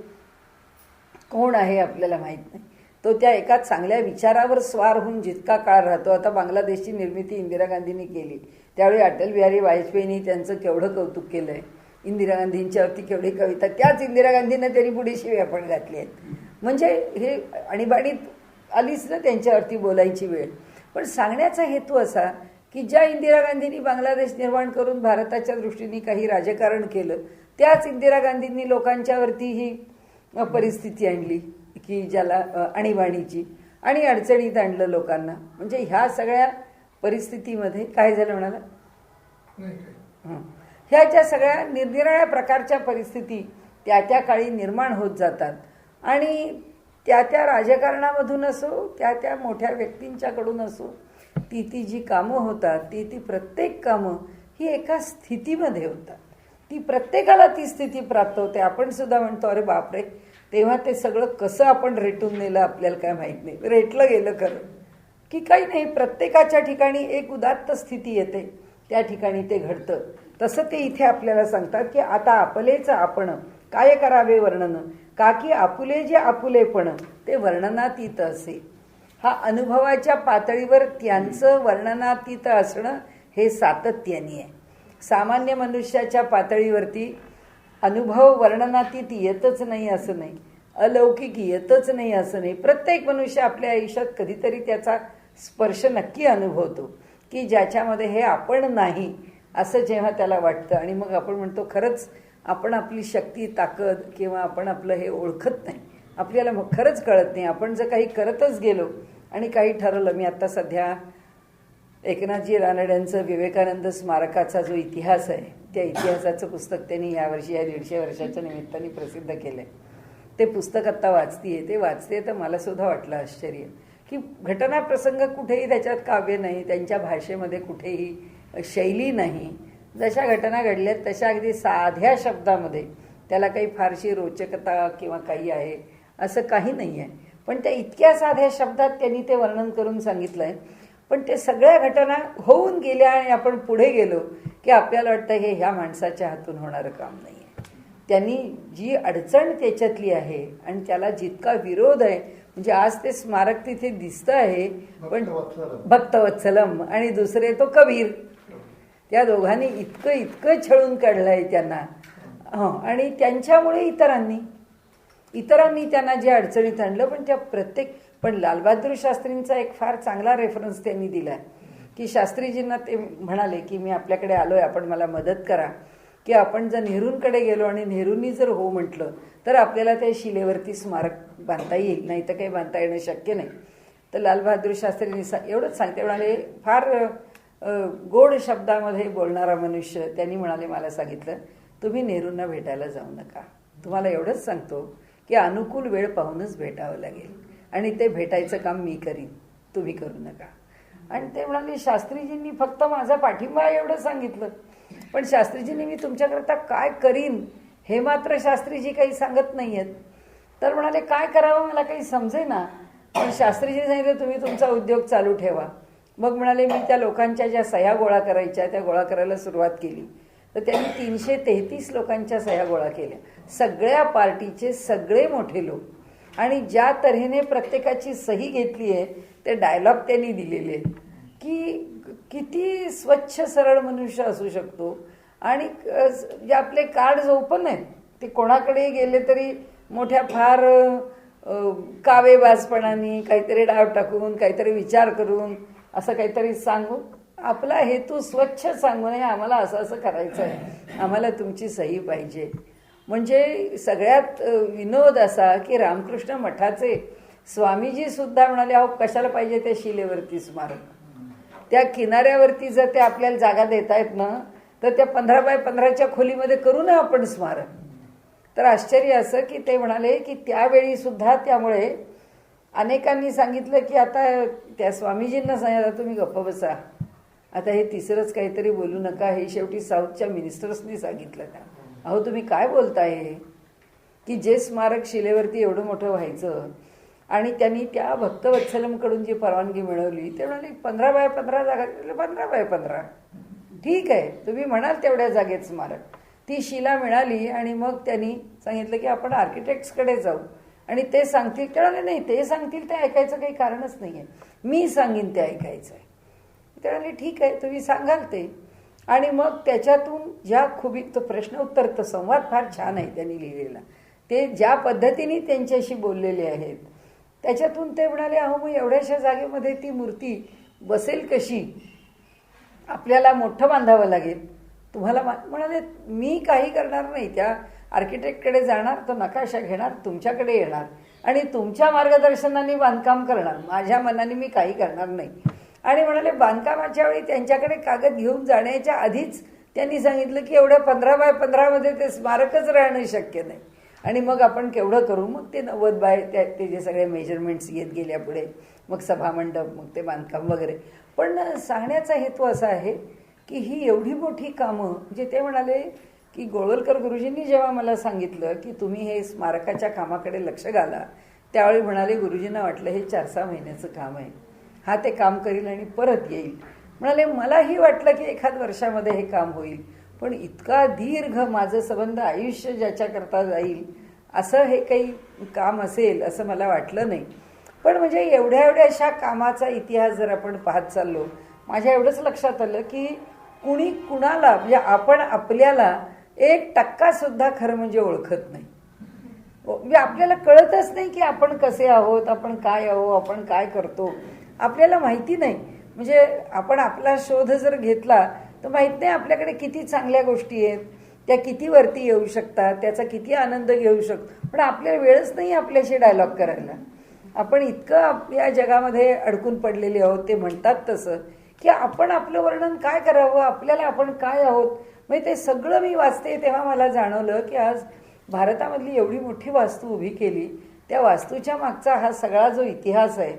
[SPEAKER 1] कोण आहे आपल्याला माहीत नाही. तो त्या एका चांगल्या विचारावर स्वार होऊन जितका काळ राहतो. आता बांगलादेशची निर्मिती इंदिरा गांधींनी केली, त्यावेळी अटल बिहारी वाजपेयींनी त्यांचं केवढं कौतुक केलं आहे. इंदिरा गांधींच्यावरती केवढी कविता, त्याच इंदिरा गांधींना त्यांनी पुढे शिव्या पण घातली आहेत. म्हणजे हे आणीबाणीत आलीच ना त्यांच्यावरती बोलायची वेळ. पण सांगण्याचा हेतू असा की ज्या इंदिरा गांधींनी बांगलादेश निर्माण करून भारताच्या दृष्टीने काही राजकारण केलं, त्याच इंदिरा गांधींनी लोकांच्यावरती ही परिस्थिती आणली की ज्याला आणीबाणीची, आणि अडचणीत आणलं लोकांना. म्हणजे ह्या सगळ्या परिस्थितीमध्ये काय झालं म्हणाला, ह्या ज्या सगळ्या निरनिराळ्या प्रकारच्या परिस्थिती त्या त्या काळी निर्माण होत जातात. आणि त्या त्या राजकारणामधून असो, त्या त्या मोठ्या व्यक्तींच्याकडून असो, ती जी कामं होतात ती प्रत्येक कामं ही एका स्थितीमध्ये होतात. ती प्रत्येकाला ती स्थिती प्राप्त होते. आपण सुद्धा म्हणतो अरे बापरे, तेव्हा ते सगळं कसं आपण रेटून नेलं आपल्याला काय माहीत नाही. रेटलं गेलं खरं की काही नाही, प्रत्येकाच्या ठिकाणी एक उदात्त स्थिती येते, त्या ठिकाणी ते घडतं. तसं ते इथे आपल्याला सांगतात की आता आपलेच आपण काय करावे वर्णन, का की आपुले जे आपुलेपण ते वर्णनातीत असे. हा अनुभवाच्या पातळीवर त्यांचं वर्णनातीत असणं हे सातत्याने आहे. सामान्य मनुष्याच्या पातळीवरती अनुभव वर्णनातीत येतच नाही असं नाही, अलौकिक येतच नाही असं नाही. प्रत्येक मनुष्य आपल्या आयुष्यात कधीतरी त्याचा स्पर्श नक्की अनुभवतो की ज्याच्यामध्ये हे आपण नाही असं जेव्हा त्याला वाटतं. आणि मग आपण म्हणतो खरंच आपण आपली शक्ती, ताकद किंवा आपण आपलं हे ओळखत नाही, आपल्याला मग खरंच कळत नाही. आपण जर काही करतच गेलो आणि काही ठरवलं. मी आता सध्या एकनाथजी रानड्यांचं विवेकानंद स्मारकाचा जो इतिहास आहे त्या इतिहासाचं पुस्तक त्यांनी यावर्षी या 150 वर्षाच्या निमित्ताने प्रसिद्ध केलं आहे. ते पुस्तक आत्ता ते वाचते तर मला सुद्धा वाटलं आश्चर्य की घटना प्रसंग कुठेही त्याच्यात काव्य नाही, त्यांच्या भाषेमध्ये कुठेही शैली नाही. जशा घटना घडल्यात तशा अगदी साध्या शब्दामध्ये, त्याला काही फारशी रोचकता किंवा काही आहे असं काही नाही आहे, पण त्या इतक्या साध्या शब्दात त्यांनी ते वर्णन करून सांगितलं आहे. पण ते सगळ्या घटना होऊन गेल्या आणि आपण पुढे गेलो की आपल्याला वाटतं हे ह्या माणसाच्या हातून होणारं काम नाही आहे. त्यांनी जी अडचण त्याच्यातली आहे आणि त्याला जितका विरोध आहे, म्हणजे आज ते स्मारक तिथे दिसतं आहे, पण भक्तवत्सलम आणि दुसरे तो कबीर, त्या दोघांनी इतकं छळून काढलं आहे त्यांना. आणि त्यांच्यामुळे इतरांनी त्यांना जे अडचणीत आणलं. पण त्या पण लालबहादूर शास्त्रींचा एक फार चांगला रेफरन्स त्यांनी दिला की शास्त्रीजींना ते म्हणाले की मी आपल्याकडे आलोय, आपण मला मदत करा. की आपण जर नेहरूंकडे गेलो आणि नेहरूंनी जर हो म्हटलं तर आपल्याला त्या शिलेवरती स्मारक बांधता येईल, नाही तर काही बांधता येणं शक्य नाही. तर लालबहादूर शास्त्रींनी एवढंच सांगते, म्हणाले फार गोड शब्दामध्ये बोलणारा मनुष्य. त्यांनी म्हणाले मला सांगितलं तुम्ही नेहरूंना भेटायला जाऊ नका, तुम्हाला एवढंच सांगतो की अनुकूल वेळ पाहूनच भेटावं लागेल आणि ते भेटायचं काम मी करीन, तुम्ही करू नका. आणि ते म्हणाले शास्त्रीजींनी फक्त माझा पाठिंबा एवढं सांगितलं, पण शास्त्रीजींनी मी तुमच्याकरता काय करीन हे मात्र शास्त्रीजी काही सांगत नाही आहेत. तर म्हणाले काय करावं मला काही समजेना, पण शास्त्रीजी सांगितलं तुम्ही तुमचा उद्योग चालू ठेवा. मग म्हणाले मी त्या लोकांच्या ज्या सह्या गोळा करायच्या त्या गोळा करायला सुरुवात केली. तर त्यांनी 333 लोकांच्या सह्या गोळा केल्या, सगळ्या पार्टीचे सगळे मोठे लोक. आणि ज्या तऱ्हेने प्रत्येकाची सही घेतली आहे ते डायलॉग त्यांनी दिलेले आहेत की किती स्वच्छ सरळ मनुष्य असू शकतो. आणि जे आपले कार्ड्स ओपन आहेत ते कोणाकडे गेले तरी मोठ्या फार कावेबाजपणाने काहीतरी डाव टाकून काहीतरी विचार करून असं काहीतरी सांगून आपला हेतू स्वच्छ सांगू नये, आम्हाला असं असं करायचं आहे, आम्हाला तुमची सही पाहिजे. म्हणजे सगळ्यात विनोद असा की रामकृष्ण मठाचे स्वामीजी सुद्धा म्हणाले, अहो कशाला पाहिजे त्या शिलेवरती स्मारक, त्या किनाऱ्यावरती जर ते आपल्याला जागा देतायत ना तर त्या 15x15च्या खोलीमध्ये करू ना आपण स्मारक. तर आश्चर्य असं की ते म्हणाले की त्यावेळी सुद्धा त्यामुळे अनेकांनी सांगितलं की आता त्या स्वामीजींना सांगितलं तुम्ही गप्प बसा, आता हे तिसरंच काहीतरी बोलू नका. हे शेवटी साऊथच्या मिनिस्टर्सनी सांगितलं त्या, अहो तुम्ही काय बोलताय की जे स्मारक शिलेवरती एवढं मोठं व्हायचं आणि त्यांनी त्या भक्तवत्सलमकडून जी परवानगी मिळवली ते म्हणाले 15x15 जागा, 15x15 ठीक आहे तुम्ही म्हणाल तेवढ्या जागेत स्मारक. ती शिला मिळाली आणि मग त्यांनी सांगितलं की आपण आर्किटेक्ट्सकडे जाऊ आणि ते सांगतील. ते म्हणाले नाही, ते सांगतील ते ऐकायचं काही कारणच नाही आहे, मी सांगीन ते ऐकायचं आहे. ते म्हणाले ठीक आहे तुम्ही सांगाल ते. आणि मग त्याच्यातून ज्या खुबी तो प्रश्न उत्तर तो संवाद फार छान आहे त्यांनी लिहिलेला, ते ज्या पद्धतीने त्यांच्याशी बोललेले आहेत त्याच्यातून ते म्हणाले अहो मग एवढ्याशा जागेमध्ये ती मूर्ती बसेल कशी, आपल्याला मोठं बांधावं लागेल. तुम्हाला म्हणाले मी काही करणार नाही, त्या आर्किटेक्टकडे जाणार, तो नकाशा घेणार, तुमच्याकडे येणार आणि तुमच्या मार्गदर्शनाने बांधकाम करणार, माझ्या मनाने मी काही करणार नाही. आणि म्हणाले बांधकामाच्या वेळी त्यांच्याकडे कागद घेऊन जाण्याच्या आधीच त्यांनी सांगितलं की एवढ्या 15x15 ते स्मारकच राहणं शक्य नाही आणि मग आपण केवढं करू. मग ते 90 ते जे सगळे मेजरमेंट्स येत गेल्या पुढे, मग सभामंडप, मग ते बांधकाम वगैरे. पण सांगण्याचा हेतू असा आहे की ही एवढी मोठी कामं, जे ते म्हणाले की गोळवलकर गुरुजींनी जेव्हा मला सांगितलं की तुम्ही हे स्मारकाच्या कामाकडे लक्ष घाला, त्यावेळी म्हणाले गुरुजींना वाटलं हे 4-6 महिन्याचं काम आहे, हा ते काम करील आणि परत येईल. म्हणाले मलाही वाटलं की एखाद वर्षामध्ये हे काम होईल, पण इतका दीर्घ माझं संबंध आयुष्य ज्याच्याकरता जाईल असं हे काही काम असेल असं मला वाटलं नाही. पण म्हणजे एवढ्याशा कामाचा इतिहास जर आपण पाहत चाललो, माझ्या एवढंच लक्षात आलं की कुणी कुणाला म्हणजे आपण आपल्याला 1% सुद्धा खरं म्हणजे ओळखत नाही. म्हणजे आपल्याला कळतच नाही की आपण कसे आहोत, आपण काय आहोत, आपण काय करतो, आपल्याला माहिती नाही. म्हणजे आपण आपला शोध जर घेतला तर माहित नाही आपल्याकडे किती चांगल्या गोष्टी आहेत, त्या किती वरती येऊ शकतात, त्याचा किती आनंद घेऊ शकतो. पण आपल्याला वेळच नाही आपल्याशी डायलॉग करायला. आपण इतकं या जगामध्ये अडकून पडलेले आहोत, ते म्हणतात तसं की आपण आपलं वर्णन काय करावं, आपल्याला आपण काय आहोत. म्हणजे ते सगळं मी वाचते तेव्हा मला जाणवलं की आज भारतामधली एवढी मोठी वास्तू उभी केली, त्या वास्तूच्या मागचा हा सगळा जो इतिहास आहे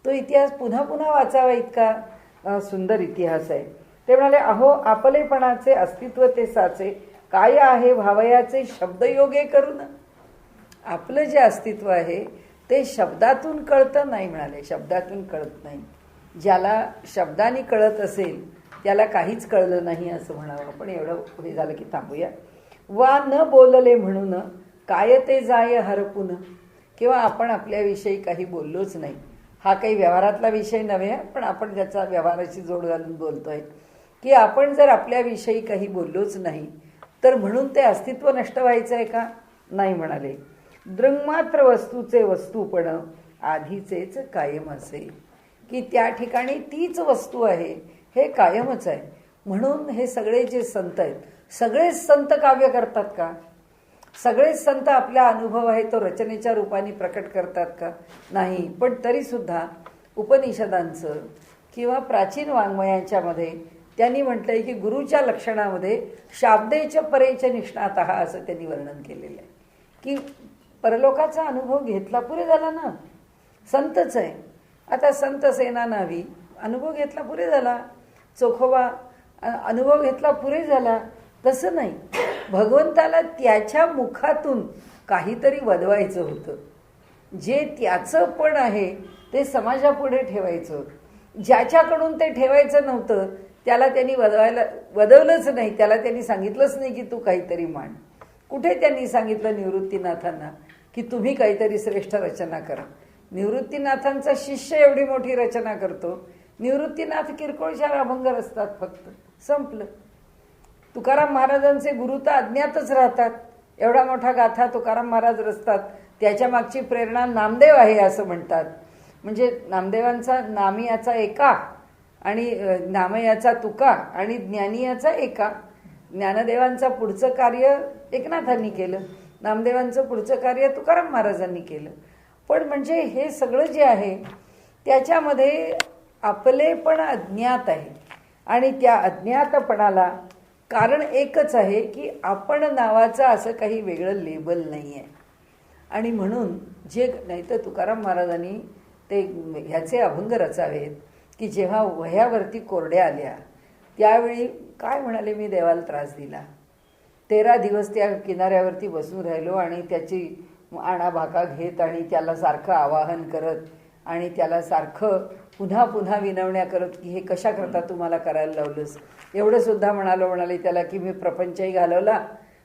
[SPEAKER 1] तो इतिहास पुन्हा पुन्हा वाचावा इतका सुंदर इतिहास आहे. ते म्हणाले अहो आपलेपणाचे अस्तित्व ते साचे, काय आहे भावयाचे शब्दयोगे करून. आपलं जे अस्तित्व आहे ते शब्दातून कळतं नाही, म्हणाले शब्दातून कळत नाही. ज्याला शब्दाने कळत असेल त्याला काहीच कळलं नाही असं म्हणावं. आपण एवढं पुढे झालं की थांबूया. वा न बोलले म्हणून काय ते जाय हरपून, किंवा आपण आपल्याविषयी काही बोललोच नाही. हा काही व्यवहारातला विषय नव्हे, पण आपण त्याचा व्यवहाराची जोड घालून बोलतोय की आपण जर आपल्याविषयी काही बोललोच नाही तर म्हणून ते अस्तित्व नष्ट व्हायचं आहे का, नाही. म्हणाले दृंगमात्र वस्तूचे वस्तूपण आधीचेच कायम असे, की त्या ठिकाणी तीच वस्तू आहे, हे कायमच आहे. म्हणून हे सगळे जे संत आहेत, सगळेच संत काव्य करतात का, सगळेच संत आपला अनुभव आहे तो रचनेच्या रूपाने प्रकट करतात का, नाही. पण तरीसुद्धा उपनिषदांचं किंवा प्राचीन वाङ्मयांच्या मध्ये त्यांनी म्हटलंय की गुरुच्या लक्षणामध्ये शाब्देच परेच निष्णातः असं त्यांनी वर्णन केलेलं आहे. की परलोकाचा अनुभव घेतला पुरे झाला ना, संतच आहे. आता संत सेना नावी अनुभव घेतला पुरे झाला, चोखोबा अनुभव घेतला पुरे झाला, तसं नाही. भगवंताला त्याच्या मुखातून काहीतरी वदवायचं होतं, जे त्याचं पण आहे ते समाजापुढे ठेवायचं होतं. ज्याच्याकडून ते ठेवायचं नव्हतं त्याला त्यांनी वदवलंच नाही, त्याला त्यांनी सांगितलंच नाही की तू काहीतरी मांड. कुठे त्यांनी सांगितलं निवृत्तीनाथांना की तुम्ही काहीतरी श्रेष्ठ रचना करा. निवृत्तीनाथांचा शिष्य एवढी मोठी रचना करतो, निवृत्तीनाथ किरकोळ 4 अभंग रचतात फक्त, संपलं. तुकाराम महाराजांचे गुरु तर अज्ञातच राहतात. एवढा मोठा गाथा तुकाराम महाराज रचतात, त्याच्या मागची प्रेरणा नामदेव आहे असं म्हणतात. म्हणजे नामदेवांचा नामी याचा एका आणि नाम याचा तुका आणि ज्ञानी याचा एका. ज्ञानदेवांचं पुढचं कार्य एकनाथांनी केलं, नामदेवांचं पुढचं कार्य तुकाराम महाराजांनी केलं. पण म्हणजे हे सगळं जे आहे त्याच्यामध्ये आपले पण अज्ञात आहे आणि त्या अज्ञातपणाला कारण एकच आहे की आपण नावाचं असं काही वेगळं लेबल नाही आहे. आणि म्हणून जे नाही तर तुकाराम महाराजांनी ते ह्याचे अभंग रचावेत की जेव्हा वह्यावरती कोरड्या आल्या त्यावेळी काय म्हणाले, मी देवाला त्रास दिला. 13 दिवस त्या किनाऱ्यावरती बसून राहिलो आणि त्याची आणाभाका घेत आणि त्याला सारखं आवाहन करत आणि त्याला सारखं पुन्हा पुन्हा विनवण्या करत की हे कशा करता तुम्हाला करायला लावलंस. एवढं सुद्धा म्हणाले त्याला की मी प्रपंचही घालवला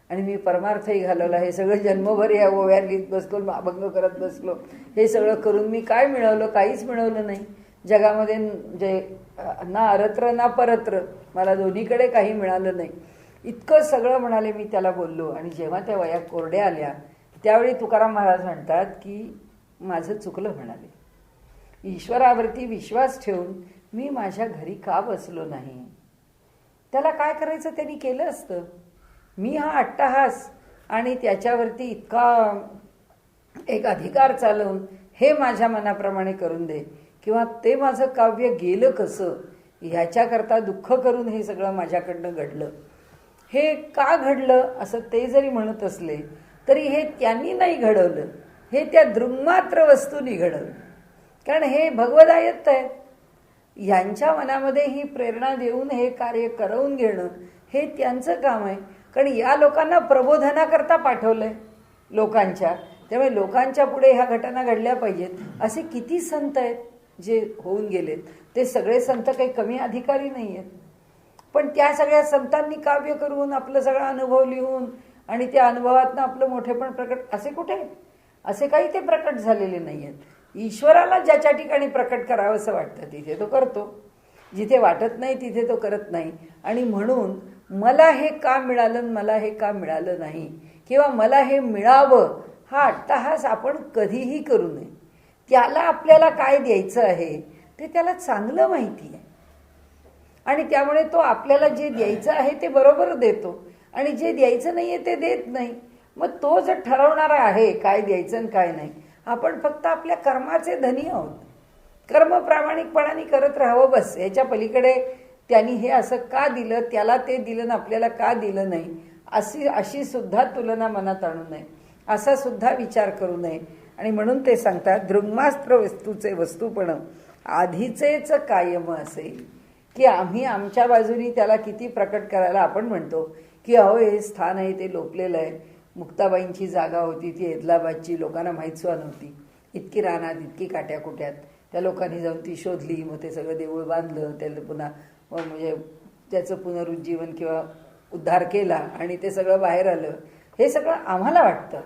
[SPEAKER 1] आणि मी परमार्थही घालवला. हे सगळं जन्मभर या ओव्या लिहित बसलो, अभंग करत बसलो. हे सगळं करून मी काय मिळवलं? काहीच मिळवलं नाही. जगामध्ये जे ना अरत्र ना परत्र, मला दोन्हीकडे काही मिळालं नाही. इतकं सगळं म्हणाले मी त्याला बोललो. आणि जेव्हा त्या वया कोरड्या आल्या त्यावेळी तुकाराम महाराज म्हणतात की माझं चुकलं म्हणाले. ईश्वरावरती विश्वास ठेवून मी माझ्या घरी का बसलो नाही? त्याला काय करायचं त्यांनी केलं असतं. मी हा अट्टहास आणि त्याच्यावरती इतका एक अधिकार चालवून हे माझ्या मनाप्रमाणे करून दे, किंवा ते माझं काव्य गेलं कसं ह्याच्याकरता दुःख करून हे सगळं माझ्याकडनं घडलं. हे का घडलं असं ते जरी म्हणत असले तरी हे त्यांनी नाही घडवलं, हे त्या दृङ्मात्र वस्तूंनी घडवलं. कारण हे भगवदायत्त आहे. यांच्या मनामध्ये ही प्रेरणा देऊन हे कार्य करवून घेणं हे त्यांचं काम आहे. कारण या लोकांना प्रबोधनाकरता पाठवलंय लोकांच्या. त्यामुळे लोकांच्या पुढे ह्या घटना घडल्या पाहिजेत. असे किती संत आहेत जे होऊन गेलेत. ते सगळे संत काही कमी अधिकारी नाही आहेत, पण त्या सगळ्या संतांनी काव्य करून आपलं सगळा अनुभव लिहून आणि त्या अनुभवातनं आपलं मोठेपण प्रकट, असे कुठे, असे काही ते प्रकट झालेले नाही आहेत. ईश्वराला ज्याच्या ठिकाणी प्रकट करावं असं वाटतं तिथे तो करतो, जिथे वाटत नाही तिथे तो करत नाही. आणि म्हणून मला हे का मिळालं, मला हे का मिळालं नाही, किंवा मला हे मिळावं हा अट्टहास आपण कधीही करू नये. त्याला आपल्याला काय द्यायचं आहे ते त्याला चांगलं माहिती आहे आणि त्यामुळे तो आपल्याला जे द्यायचं आहे ते बरोबर देतो आणि जे द्यायचं नाही आहे ते देत नाही. मग तो जर ठरवणारा आहे काय द्यायचं आणि काय नाही. आपण फक्त आपल्या कर्माचे धनी आहोत. कर्म प्रामाणिकपणाने करत राहावं बस. याच्या पलीकडे त्यांनी हे असं का दिलं, त्याला ते दिलं ना आपल्याला का दिलं नाही, अशी सुद्धा तुलना मनात आणू नये, असा सुद्धा विचार करू नये. आणि म्हणून ते सांगतात दृङ्मास्त्र वस्तूचे वस्तूपण आधीचेच कायम असेल. की आम्ही आमच्या बाजूनी त्याला किती प्रकट करायला आपण म्हणतो की अहो हे स्थान आहे ते लोपलेलं आहे. मुक्ताबाईंची जागा होती ती हैदराबादची, लोकांना माहीत सुद्धा नव्हती. इतकी रानात इतकी काट्याकुट्यात त्या लोकांनी जाऊन ती शोधली. मग ते सगळं देऊळ बांधलं, त्याला पुन्हा म्हणजे त्याचं पुनरुज्जीवन किंवा उद्धार केला आणि ते सगळं बाहेर आलं. हे सगळं आम्हाला वाटतं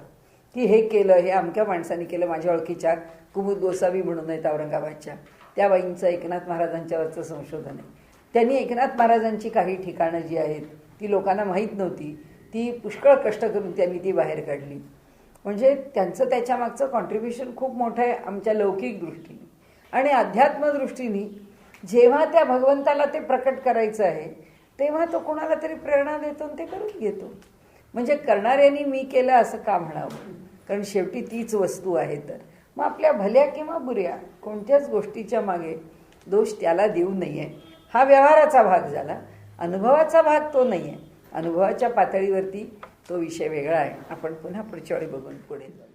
[SPEAKER 1] की हे केलं, हे अमक्या माणसांनी केलं. माझ्या ओळखीच्या कुमुद गोसावी म्हणून आहेत औरंगाबादच्या, त्या बाईंचं एकनाथ महाराजांच्यावरचं संशोधन आहे. त्यांनी एकनाथ महाराजांची काही ठिकाणं जी आहेत ती लोकांना माहीत नव्हती, ती पुष्कळ कष्ट करून त्यांनी ती बाहेर काढली. म्हणजे त्यांचं त्याच्यामागचं कॉन्ट्रीब्युशन खूप मोठं आहे आमच्या लौकिक दृष्टीने. आणि अध्यात्मदृष्टीने जेव्हा त्या भगवंताला ते प्रकट करायचं आहे तेव्हा तो कोणाला तरी प्रेरणा देतो आणि ते करून घेतो. म्हणजे करणाऱ्यांनी मी केलं असं का म्हणावं, कारण शेवटी तीच वस्तू आहे. तर मग आपल्या भल्या किंवा बुऱ्या कोणत्याच गोष्टीच्या मागे दोष त्याला देऊ नये. हा व्यवहाराचा भाग झाला, अनुभवाचा भाग तो नाही आहे. अनुभवाच्या पातळीवरती तो विषय वेगळा आहे. आपण पुन्हा पुढच्या वेळी बघून पुढे जाऊ.